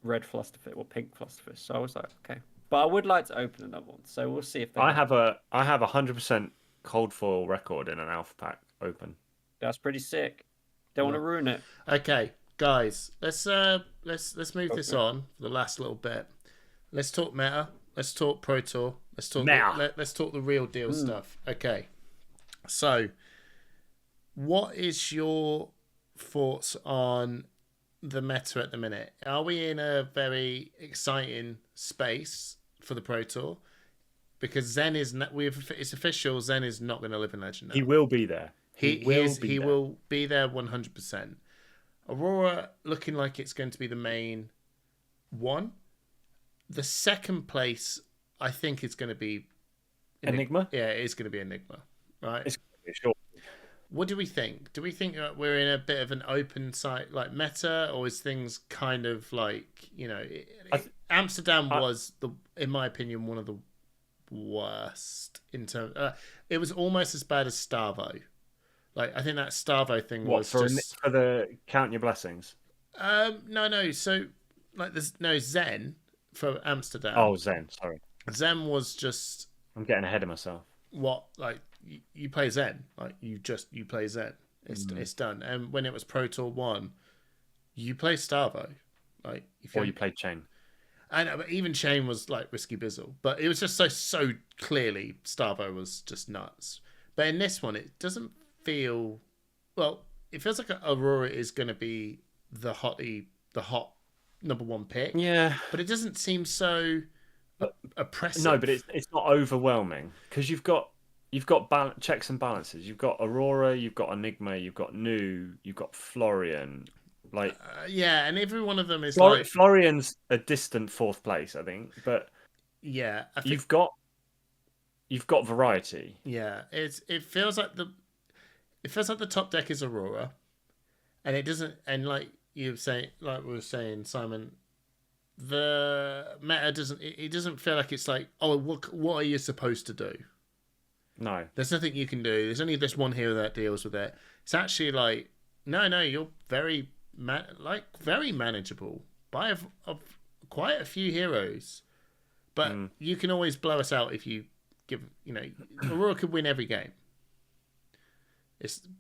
red Flusterfish or pink Flusterfish, so I was like, okay. But I would like to open another one, so we'll see if they. I have a 100% cold foil record in an alpha pack open. That's pretty sick. Don't want to ruin it. Okay, guys, let's move this on for the last little bit. Let's talk meta. Let's talk Pro Tour. Let's talk. Let's talk the real deal stuff. Okay, so what is your thoughts on the meta at the minute, are we in a very exciting space for the Pro Tour? Because Zen is it's official. Zen is not going to live in Legend now. He will be there. He will be there 100%. Aurora looking like it's going to be the main one. The second place, I think, is going to be Enigma. Yeah, it is going to be Enigma, right? It's going to be sure. What do we think? Do we think that we're in a bit of an open site like meta, or is things kind of like, you know, Amsterdam was in my opinion, one of the worst in terms. It was almost as bad as Starvo. Like, I think that Starvo thing was for the count your blessings. No. So like, there's no Zen for Amsterdam. Oh, Zen. Sorry, Zen was just. I'm getting ahead of myself. What, like, you play Zen, like you play Zen. It's done. And when it was Pro Tour 1, you play Starvo, like you played Chain. And even Chain was like Risky Bizzle, but it was just so clearly Starvo was just nuts. But in this one, it doesn't feel well. It feels like Aurora is going to be the hot number one pick. Yeah, but it doesn't seem so oppressive. No, but it's not overwhelming because you've got checks and balances. You've got Aurora, you've got Enigma, you've got Nu, you've got Florian. Like yeah, and every one of them is Florian's a distant fourth place, I think. But yeah, you've got variety. Yeah, it feels like the top deck is Aurora, and it doesn't. And like we were saying, Simon, the meta doesn't. It doesn't feel like it's like, oh, what are you supposed to do? No, there's nothing you can do. There's only this one hero that deals with it. It's actually like, no, you're very manageable by quite a few heroes, but you can always blow us out if you give. You know, Aurora could win every game.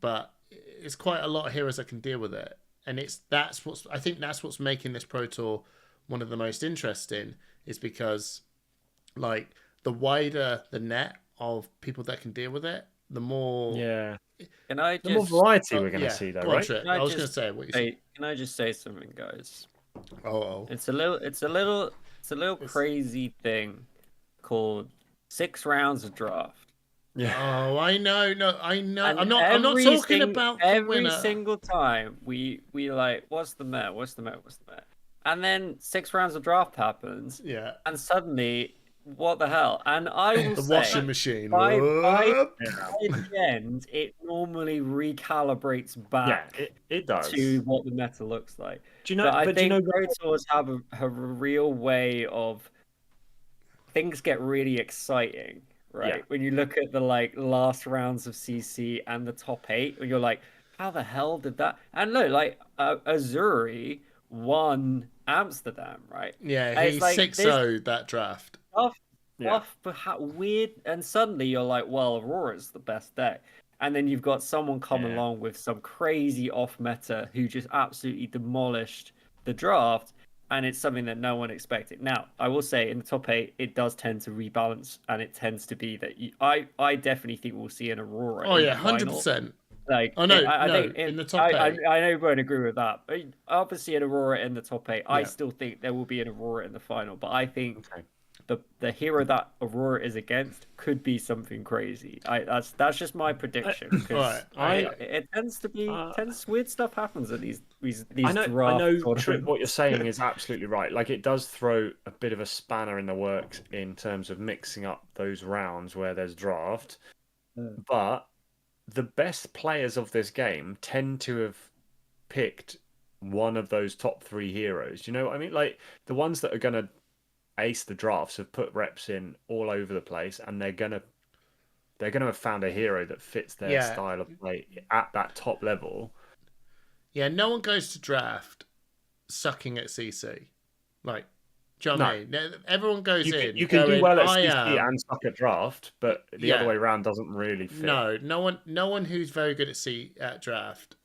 But it's quite a lot of heroes that can deal with it, and that's what's making this Pro Tour one of the most interesting, is because, like, the wider the net of people that can deal with it, the more the more variety we're going to see, though, right? I was going to say what you said. Can I just say something, guys? Oh, it's a little crazy thing called 6 rounds of draft. Yeah. Oh, I know. No, I know. And I'm not talking about every single time we like, what's the meta? And then 6 rounds of draft happens. Yeah. And suddenly, what the hell? And I will say, washing machine. By the end, it normally recalibrates back. Yeah, it does to what the meta looks like. Do you know? But I think Pro Tours have a real way of things get really exciting. Right, when you look at the last rounds of CC and the top 8, you're like, how the hell did that? And look, like Azuri won Amsterdam, right? Yeah, he 6-0 that draft. Weird, and suddenly you're like, well, Aurora's the best deck, and then you've got someone come along with some crazy off meta who just absolutely demolished the draft. And it's something that no one expected. Now, I will say, in the top 8, it does tend to rebalance, and it tends to be that I definitely think we'll see an Aurora. Oh yeah, 100%. Like, I think in the top 8. I know you won't agree with that. But obviously, an Aurora in the top 8. I still think there will be an Aurora in the final, but I think the hero that Aurora is against could be something crazy. That's just my prediction. It tends to be weird stuff happens at these I know Trip, what you're saying is absolutely right. Like, it does throw a bit of a spanner in the works in terms of mixing up those rounds where there's draft. But the best players of this game tend to have picked one of those top 3 heroes. Do you know what I mean? Like, the ones that are going to ace the drafts have put reps in all over the place, and they're gonna have found a hero that fits their style of play at that top level. Yeah, no one goes to draft sucking at CC. Like, do you know what I mean? Everyone goes in. You can do well at CC and suck at draft, but the other way around doesn't really fit. No one who's very good at draft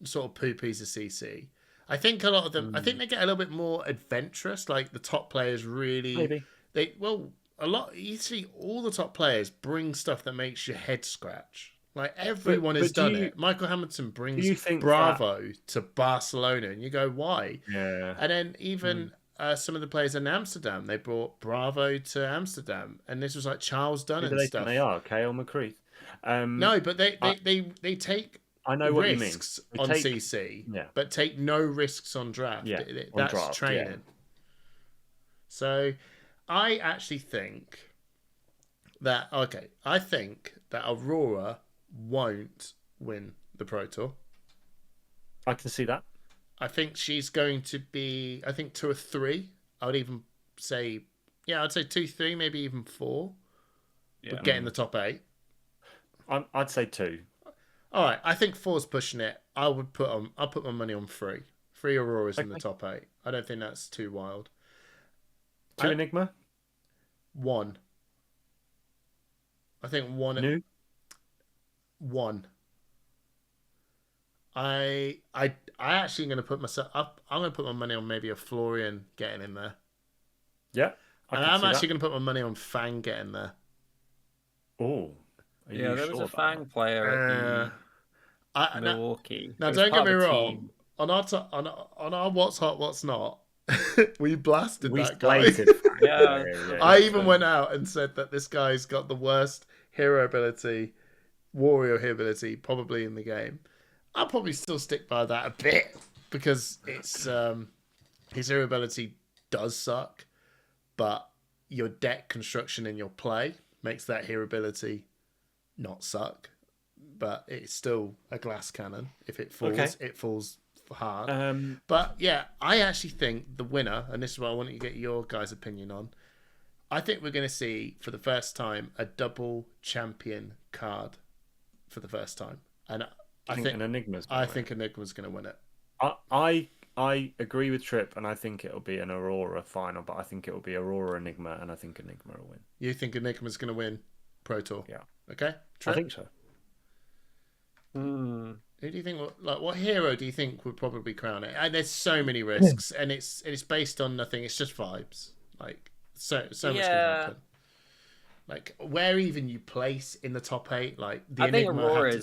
sort of poo-poos a CC. I think a lot of them. I think they get a little bit more adventurous. Like, the top players really. Usually all the top players bring stuff that makes your head scratch. Like everyone has done it. Michael Hamilton brings Bravo to Barcelona, and you go, why? Yeah. And then even some of the players in Amsterdam, they brought Bravo to Amsterdam, and this was like Charles Dunn and stuff. They are Kale McCreath. No, but they take I know what risks you mean. on CC, but take no risks on draft. Yeah, that's training. Yeah. So, I actually think that I think that Aurora won't win the Pro Tour. I can see that. I think she's going to be, 2 or 3. I would even say, I'd say 2, 3, maybe even 4. Yeah. But get in the top 8. I'd say 2. All right, I think 4's pushing it. I'll put my money on 3. 3 Auroras in the top 8. I don't think that's too wild. 2 Enigma? 1. I think 1. New? 1. I actually going to put myself up. I'm going to put my money on maybe a Florian getting in there. Yeah. And I'm actually going to put my money on Fang getting there. Oh. Yeah, there was a Fang player at Milwaukee. Now don't get me wrong. On our What's Hot, What's Not, we blasted that guy. Yeah. I even went out and said that this guy's got the worst hero ability, warrior ability, probably in the game. I'll probably still stick by that a bit because it's his hero ability does suck, but your deck construction in your play makes that hero ability not suck. But it's still a glass cannon. If it falls, it falls hard. But yeah, I actually think the winner, and this is what I want to get your guys' opinion on. I think we're going to see for the first time a double champion card for the first time, and I think Enigma's going to win it. I agree with Trip, and I think it'll be an Aurora final, but I think it'll be Aurora Enigma, and I think Enigma will win. You think Enigma's going to win Pro Tour? Yeah. Okay. Trip? I think so. Who do you think? What hero do you think would probably crown it? And there's so many risks, and it's based on nothing. It's just vibes. Like so much can happen. Like where even you place in the top 8. Like the Enigma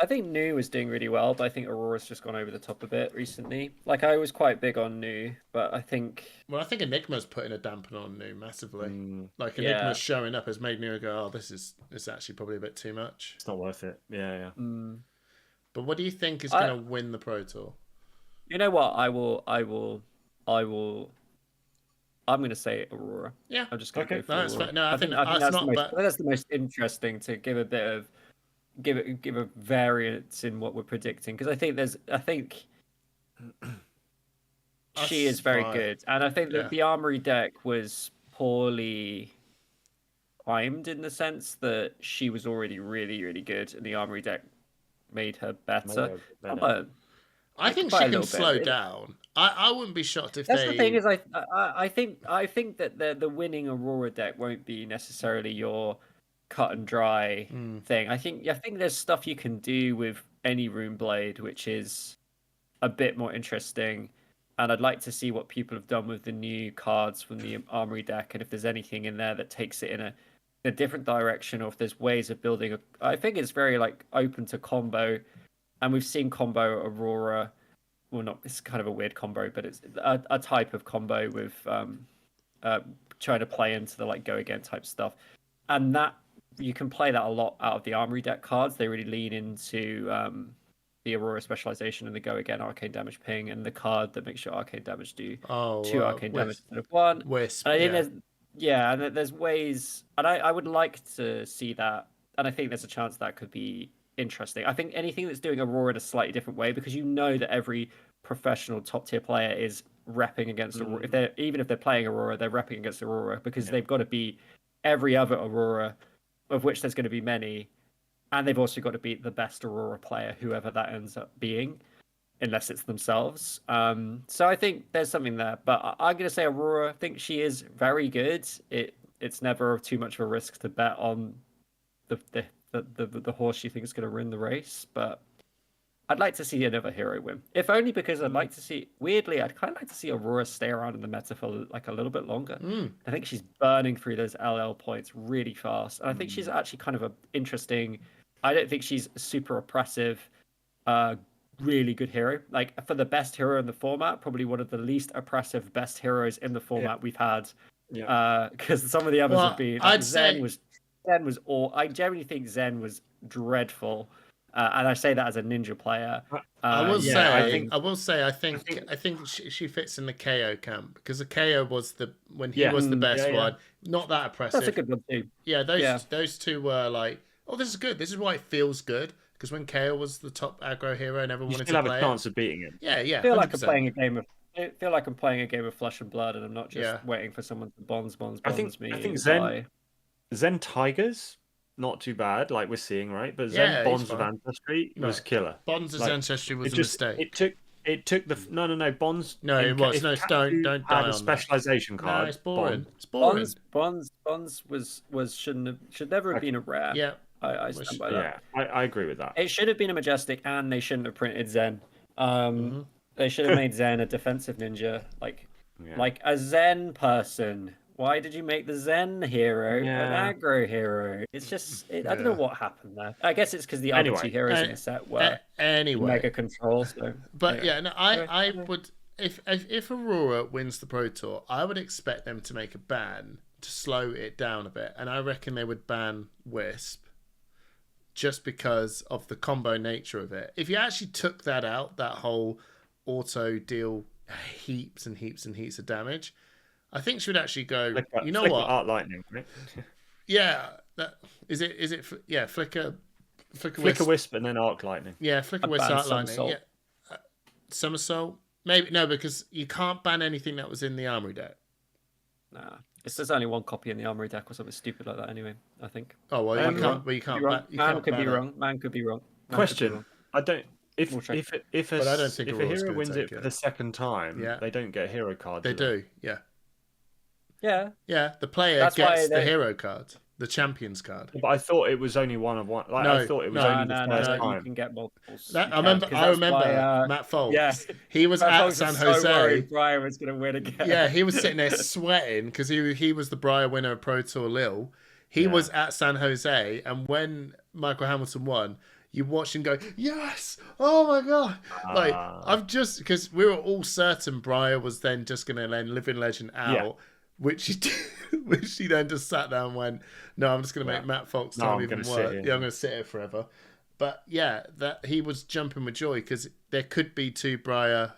I think New was doing really well, but I think Aurora's just gone over the top a bit recently. Like I was quite big on New, but I think Enigma's putting a dampener on New massively. Like Enigma's showing up has made New go, this is actually probably a bit too much. It's not worth it. Yeah. But what do you think is going to win the Pro Tour? You know what? I'm going to say Aurora. Yeah. I'm just going to go for that's Aurora. Fair. No, I think that's the most interesting to give a bit of give a variance in what we're predicting, because I think she is very good, and I think that the Armory deck was poorly timed in the sense that she was already really, really good, and the Armory deck made her better. I think she can slow down. I wouldn't be shocked if that's the thing is I think that the winning Aurora deck won't be necessarily your cut and dry thing. I think there's stuff you can do with any Rune Blade which is a bit more interesting, and I'd like to see what people have done with the new cards from the Armory deck, and if there's anything in there that takes it in a different direction, or if there's ways of building I think it's very open to combo, and we've seen combo Aurora. Well, not, it's kind of a weird combo, but it's a type of combo with trying to play into the go again type stuff, and that you can play that a lot out of the Armory deck cards. They really lean into the Aurora specialization and the go again arcane damage ping, and the card that makes your arcane damage do 2 arcane damage instead of 1. Wisp. And I think there's ways, and I would like to see that, and I think there's a chance that could be interesting. I think anything that's doing Aurora in a slightly different way, because you know that every professional top tier player is repping against Aurora. Even if they're playing Aurora, they're repping against Aurora, because they've got to beat every other Aurora, of which there's going to be many, and they've also got to beat the best Aurora player, whoever that ends up being, unless it's themselves. So I think there's something there, but I'm going to say Aurora. I think she is very good. It's never too much of a risk to bet on the horse you think is going to win the race, but I'd like to see another hero win, if only because I'd like to see. Weirdly, I'd kind of like to see Aurora stay around in the meta for a little bit longer. I think she's burning through those LL points really fast, and I think she's actually kind of an interesting I don't think she's a super oppressive, really good hero. Like for the best hero in the format, probably one of the least oppressive best heroes in the format we've had. Yeah. Because some of the others have been. Like, I'd say Zen was all. I generally think Zen was dreadful, and I say that as a ninja player. I will say, I think think she fits in the KO camp because the KO was when he Yeah. was the best Yeah, yeah. one. Not that oppressive. That's a good one too. Yeah, those two were like, oh, this is good. This is why it feels good. Because when KO was the top aggro hero and everyone wanted to play have a chance of beating him. Yeah, yeah. I feel like 100%. I'm playing a game of. I feel like I'm playing a game of Flesh and Blood, and I'm not just waiting for someone to bonds me. I think Zen Tigers, not too bad, like we're seeing, right? But Zen Bonds of Ancestry was killer. Bonds of Ancestry was a mistake. It took the no Bonds. No, it was no. Don't die have on a specialization that. card. No, it's boring. Bond. It's boring. Bonds should never have been a rare. Yeah, I stand by that. Yeah, I agree with that. It should have been a Majestic, and they shouldn't have printed Zen. They should have made Zen a defensive ninja, like a Zen person. Why did you make the Zen hero an aggro hero? It's just I don't know what happened there. I guess it's because the other two heroes in the set were mega control. So, but I would if Aurora wins the Pro Tour, I would expect them to make a ban to slow it down a bit, and I reckon they would ban Wisp just because of the combo nature of it. If you actually took that out, that whole auto deal heaps and heaps and heaps of damage, I think she would actually go. You know what? Art Lightning, right? Yeah, is it. Yeah, Flicker Wisp, and then Arc Lightning. Yeah, Flicker Wisp, Arc Lightning. Yeah, Somersault. Maybe no, because you can't ban anything that was in the Armory deck. Nah, there's only one copy in the Armory deck or something stupid like that. Anyway, I think. Oh well, you can't. Well, you can't. Man could be wrong. Man could be wrong. Question: I don't. If but I don't think a hero wins it for the second time, they don't get hero cards. They do. Yeah. Yeah. Yeah. The player gets the hero card, the champions card. But I thought it was only one of one. Like, I thought it was only the first time. You can get multiples. I remember Matt Folks. Yeah. He was at San Jose. So Briar was going to win again. Yeah, he was sitting there sweating because he was the Briar winner of Pro Tour Lille. He was at San Jose, and when Michael Hamilton won, you watched him go, yes! Oh my god! Like, I've just, because we were all certain Briar was then just going to let Living Legend out, which he did, which he then just sat down and went, no, I'm just going to make Matt Fox time even worse. Yeah, I'm going to sit here forever. But yeah, that he was jumping with joy because there could be two Briar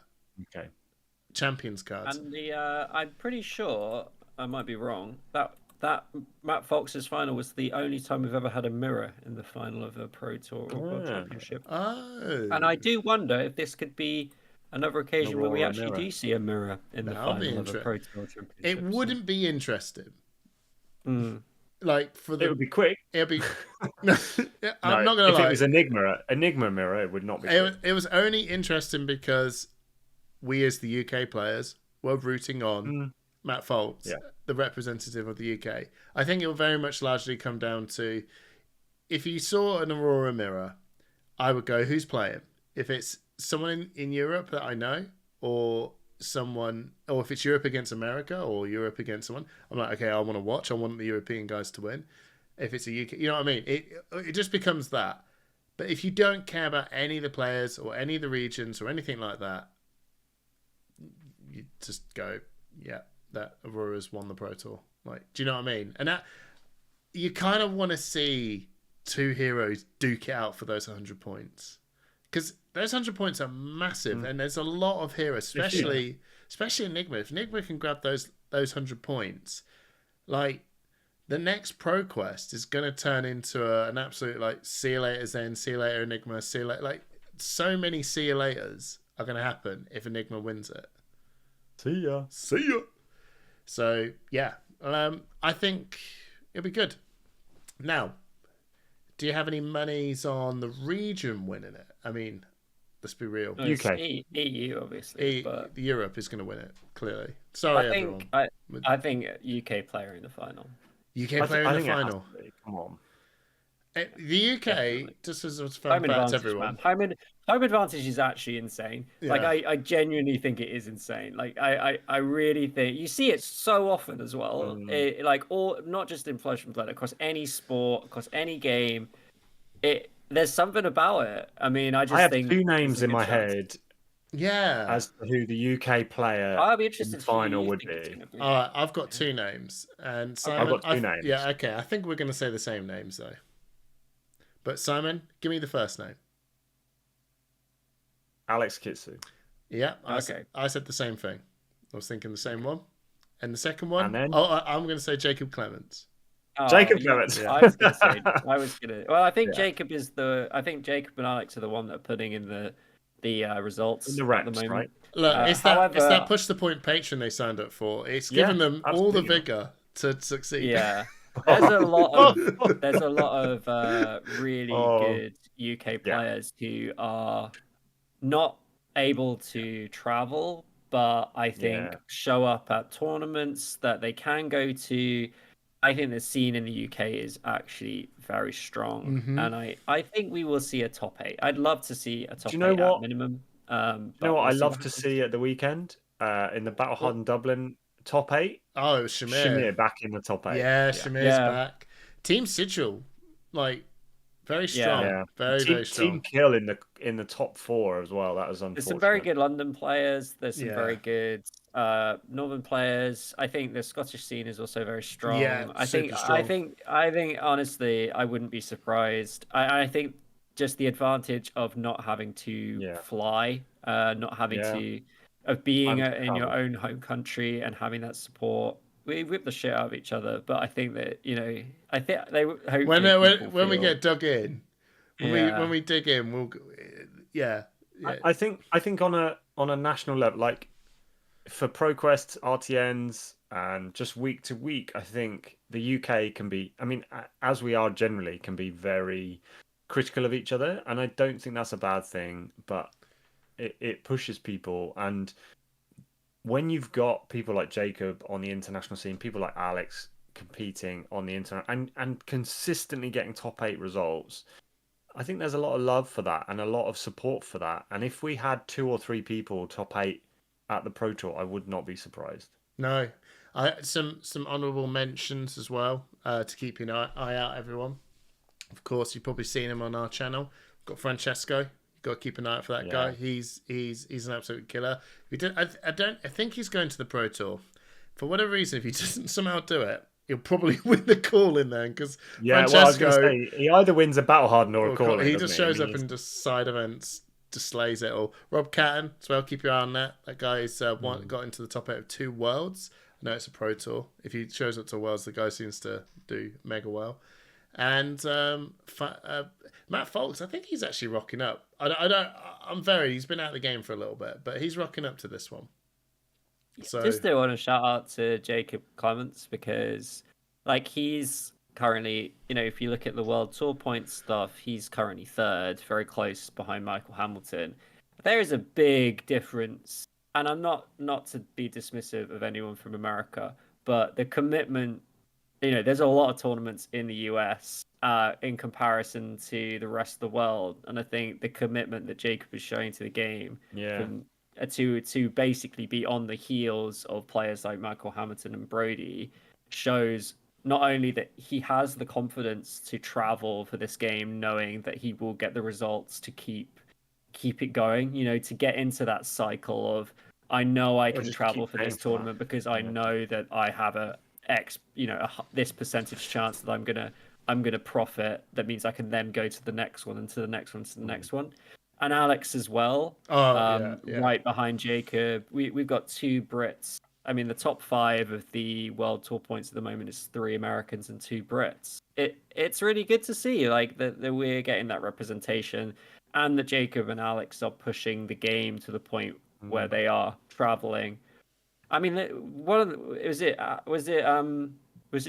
champions cards. And I'm pretty sure, I might be wrong, that Matt Fox's final was the only time we've ever had a mirror in the final of a Pro Tour or World Championship. Oh. And I do wonder if this could be another occasion where we actually do see a mirror in the final of a Pro Tour Championship. It wouldn't be interesting. Like it would be quick. It'd be. I'm not gonna lie. If it was Enigma mirror, it would not be. It was only interesting because we, as the UK players, were rooting on Matt Foltz, the representative of the UK. I think it will very much largely come down to if you saw an Aurora mirror, I would go, who's playing? If it's someone in Europe that I know, or if it's Europe against America or Europe against someone, I'm like, okay, I want to watch. I want the European guys to win. If it's a UK, you know what I mean? It just becomes that. But if you don't care about any of the players or any of the regions or anything like that, you just go, yeah, that Aurora's won the Pro Tour. Like, do you know what I mean? And that you kind of want to see two heroes duke it out for those 100 points. Because those 100 points are massive, and there's a lot of heroes, especially Enigma. If Enigma can grab those 100 points, like the next Pro Quest is going to turn into an absolute like see you later Zen, see you later Enigma, see you later. Like so many see you laters are going to happen if Enigma wins it. See ya. So yeah, I think it'll be good. Now, do you have any monies on the region winning it? I mean, let's be real. UK, EU, obviously. But Europe is going to win it clearly. Sorry, everyone. I think UK player in the final. UK player in the final. Come on. The UK, definitely. Just as a fun fact, everyone. Home advantage is actually insane. Yeah. Like I genuinely think it is insane. Like I really think you see it so often as well. Not just in Flesh and Blood, across any sport, across any game. there's something about it. I mean, I just I have think two it's names a in good my chance. head Yeah. as to who the UK player I'll be in interested the to who final you would think it's be. going to be. All right, I've got two names, and Simon. I've got two names. Yeah, okay. I think we're going to say the same names though. But Simon, give me the first name. Alex Kitsu. Yeah, Okay. I said the same thing. I was thinking the same one. And the second one, And then I'm going to say Jacob Clements. Oh, Jacob Clements. I was gonna say. Well, I think Yeah. Jacob is the. I think Jacob and Alex are the one that are putting in the results In the at the reps, moment. right? Look, Yeah. it's However, that push the point patron they signed up for. It's Yeah, given them all the absolutely. vigor to succeed. yeah, there's a lot of really Oh, good UK yeah. players who are not able to travel, but I think Yeah. show up at tournaments that they can go to. I think the scene in the UK is actually very strong, and I think we will see a top 8. I'd love to see a top Do you know 8 at what? minimum. Do you But know what we'll I see love to happens. see at the weekend? In the Battle Hardened Dublin top 8? Oh, Shamir. Shamir back in the top 8. Yeah, Yeah. Shamir's back. Team Sigil, like, very strong. Yeah. Yeah. Very, very strong. Team Kill in the top 4 as well. That was There's unfortunate. some very good London players. There's some Yeah. very good Northern players. I think the Scottish scene is also very strong. Yeah, super strong. I think honestly, I wouldn't be surprised. I think just the advantage of not having to fly, not having to of being in your own home country and having that support. We whip the shit out of each other, but I think that I think they hopefully when we get dug in, when we dig in, we'll yeah. I think on a national level, like for ProQuest, RTNs, and just week to week, I think the UK can be. I mean, as we are generally, can be very critical of each other, and I don't think that's a bad thing. But it pushes people, and when you've got people like Jacob on the international scene, people like Alex competing on the internet, and consistently getting top 8 results. I think there's a lot of love for that and a lot of support for that. And if we had 2 or 3 people top 8 at the Pro Tour, I would not be surprised. No, some honourable mentions as well to keep an eye out, everyone. Of course, you've probably seen him on our channel. We've got Francesco. You've got to keep an eye out for that guy. He's an absolute killer. I think he's going to the Pro Tour. For whatever reason, if he doesn't somehow do it, he'll probably win the call in there because Francesco, I was going to say he either wins a Battle Harden or a call. He just shows up in just side events, just slays it all. Rob Catton as well. Keep your eye on that. That guy's got into the top 8 of 2 Worlds. I know it's a Pro Tour. If he shows up to Worlds, the guy seems to do mega well. And Matt Folks, I think he's actually rocking up. He's been out of the game for a little bit, but he's rocking up to this one. So just do want to shout out to Jacob Clements because, like, he's currently, if you look at the World Tour points stuff, he's currently 3rd, very close behind Michael Hamilton. There is a big difference, and I'm not to be dismissive of anyone from America, but the commitment, there's a lot of tournaments in the US in comparison to the rest of the world, and I think the commitment that Jacob is showing to the game, to basically be on the heels of players like Michael Hamilton and Brody, shows not only that he has the confidence to travel for this game, knowing that he will get the results to keep it going, to get into that cycle of, I know I can travel for this tournament because I know that I have this percentage chance that I'm gonna profit. That means I can then go to the next one and to the next one to the next one. And Alex as well, right behind Jacob. We've got 2 Brits. I mean, the top 5 of the World Tour points at the moment is 3 Americans and 2 Brits. It's really good to see, like, that we're getting that representation, and that Jacob and Alex are pushing the game to the point where they are traveling. I mean, was it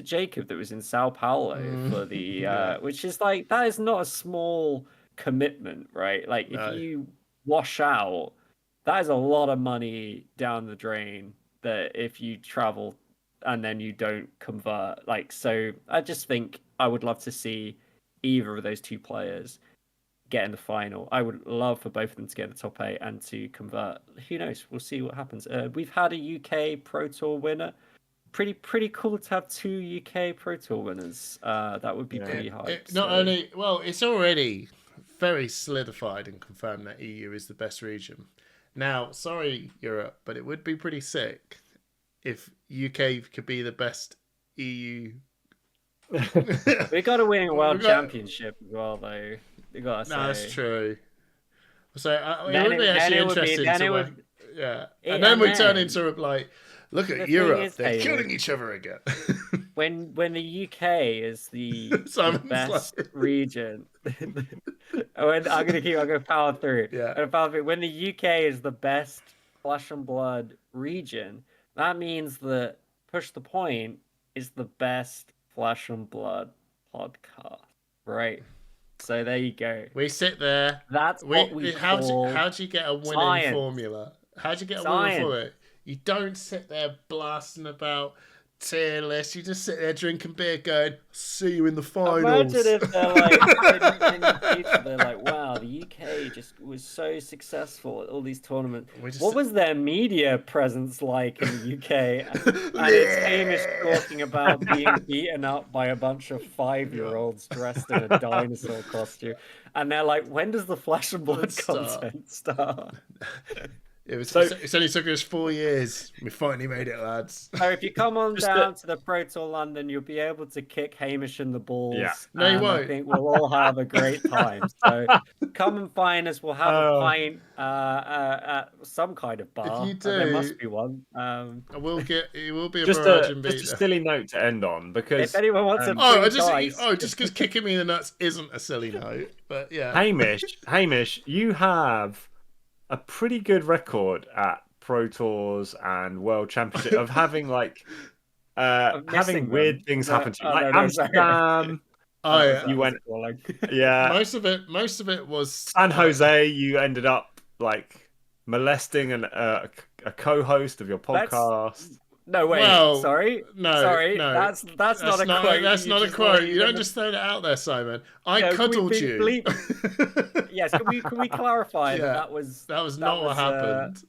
Jacob that was in Sao Paulo for the which is like, that is not a small commitment, right? Like, if you wash out, that is a lot of money down the drain, that if you travel and then you don't convert. Like, so I just think I would love to see either of those 2 players get in the final. I would love for both of them to get in the top 8 and to convert. Who knows? We'll see what happens. We've had a UK Pro Tour winner. Pretty cool to have 2 UK Pro Tour winners. That would be pretty high. It's already very solidified and confirmed that EU is the best region. Now, sorry, Europe, but it would be pretty sick if UK could be the best EU. We got to win a world championship as well, though. You got to say. No, that's true. So it would be actually interesting yeah. And then we turn into like, look at Europe, they're killing each other again. when the UK is the best region, I'm gonna power through. Yeah. When the UK is the best Flesh and Blood region, that means that Push the Point is the best Flesh and Blood podcast, right? So there you go. We sit there. That's what we call how do you get a winning formula? How do you get a winning formula? You don't sit there blasting about tier lists. You just sit there drinking beer, going, "See you in the finals." Imagine if they're like, in the future, they're like, "Wow, the UK just was so successful at all these tournaments. What was their media presence like in the UK?" And it's Hamish talking about being beaten up by a bunch of 5-year-olds dressed in a dinosaur costume, and they're like, "When does the Flesh and Blood content start?" It's only took us 4 years. We finally made it, lads. So if you come on down to the Pro Tour London, you'll be able to kick Hamish in the balls. Yeah. No, you won't. I think we'll all have a great time. So come and find us. We'll have a pint at some kind of bar. If you do, there must be one. It will be a just a silly note to end on, because if anyone wants just because kicking me in the nuts isn't a silly note, but yeah. Hamish, you have a pretty good record at Pro Tours and World Championship of having having weird things happen to you, like Amsterdam. You went, yeah. Most of it was San Jose. You ended up like molesting a co-host of your podcast. No, wait. Sorry. No. That's not a quote. That's not a quote. You don't just throw that out there, Simon. I cuddled you. Yes. Can we clarify that was not what happened?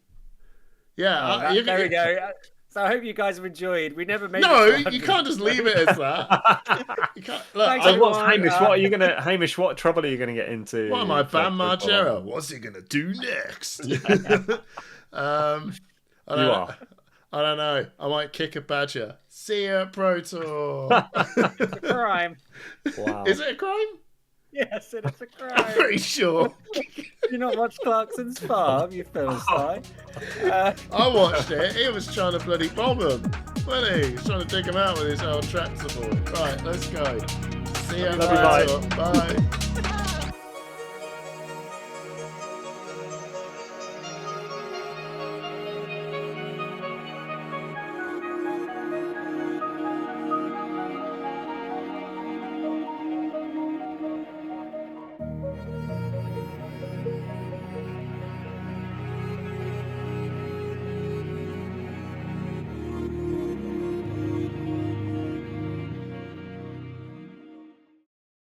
Yeah. There we go. So I hope you guys have enjoyed. We never made. No, you can't just leave it as that. You can't. Look, so what's Hamish? What are you gonna? Hamish, what trouble are you gonna get into? What am I, Bam Margera? What's he gonna do next? I don't know. I might kick a badger. See you at Pro Tour. It's a crime. Wow. Is it a crime? Yes, it is a crime. I'm pretty sure. You not watch Clarkson's Farm, you Philistine? I watched it. He was trying to bloody bomb him, wasn't he? He was trying to dig him out with his old tractor board. Right, let's go. See you at Pro Tour. Bye.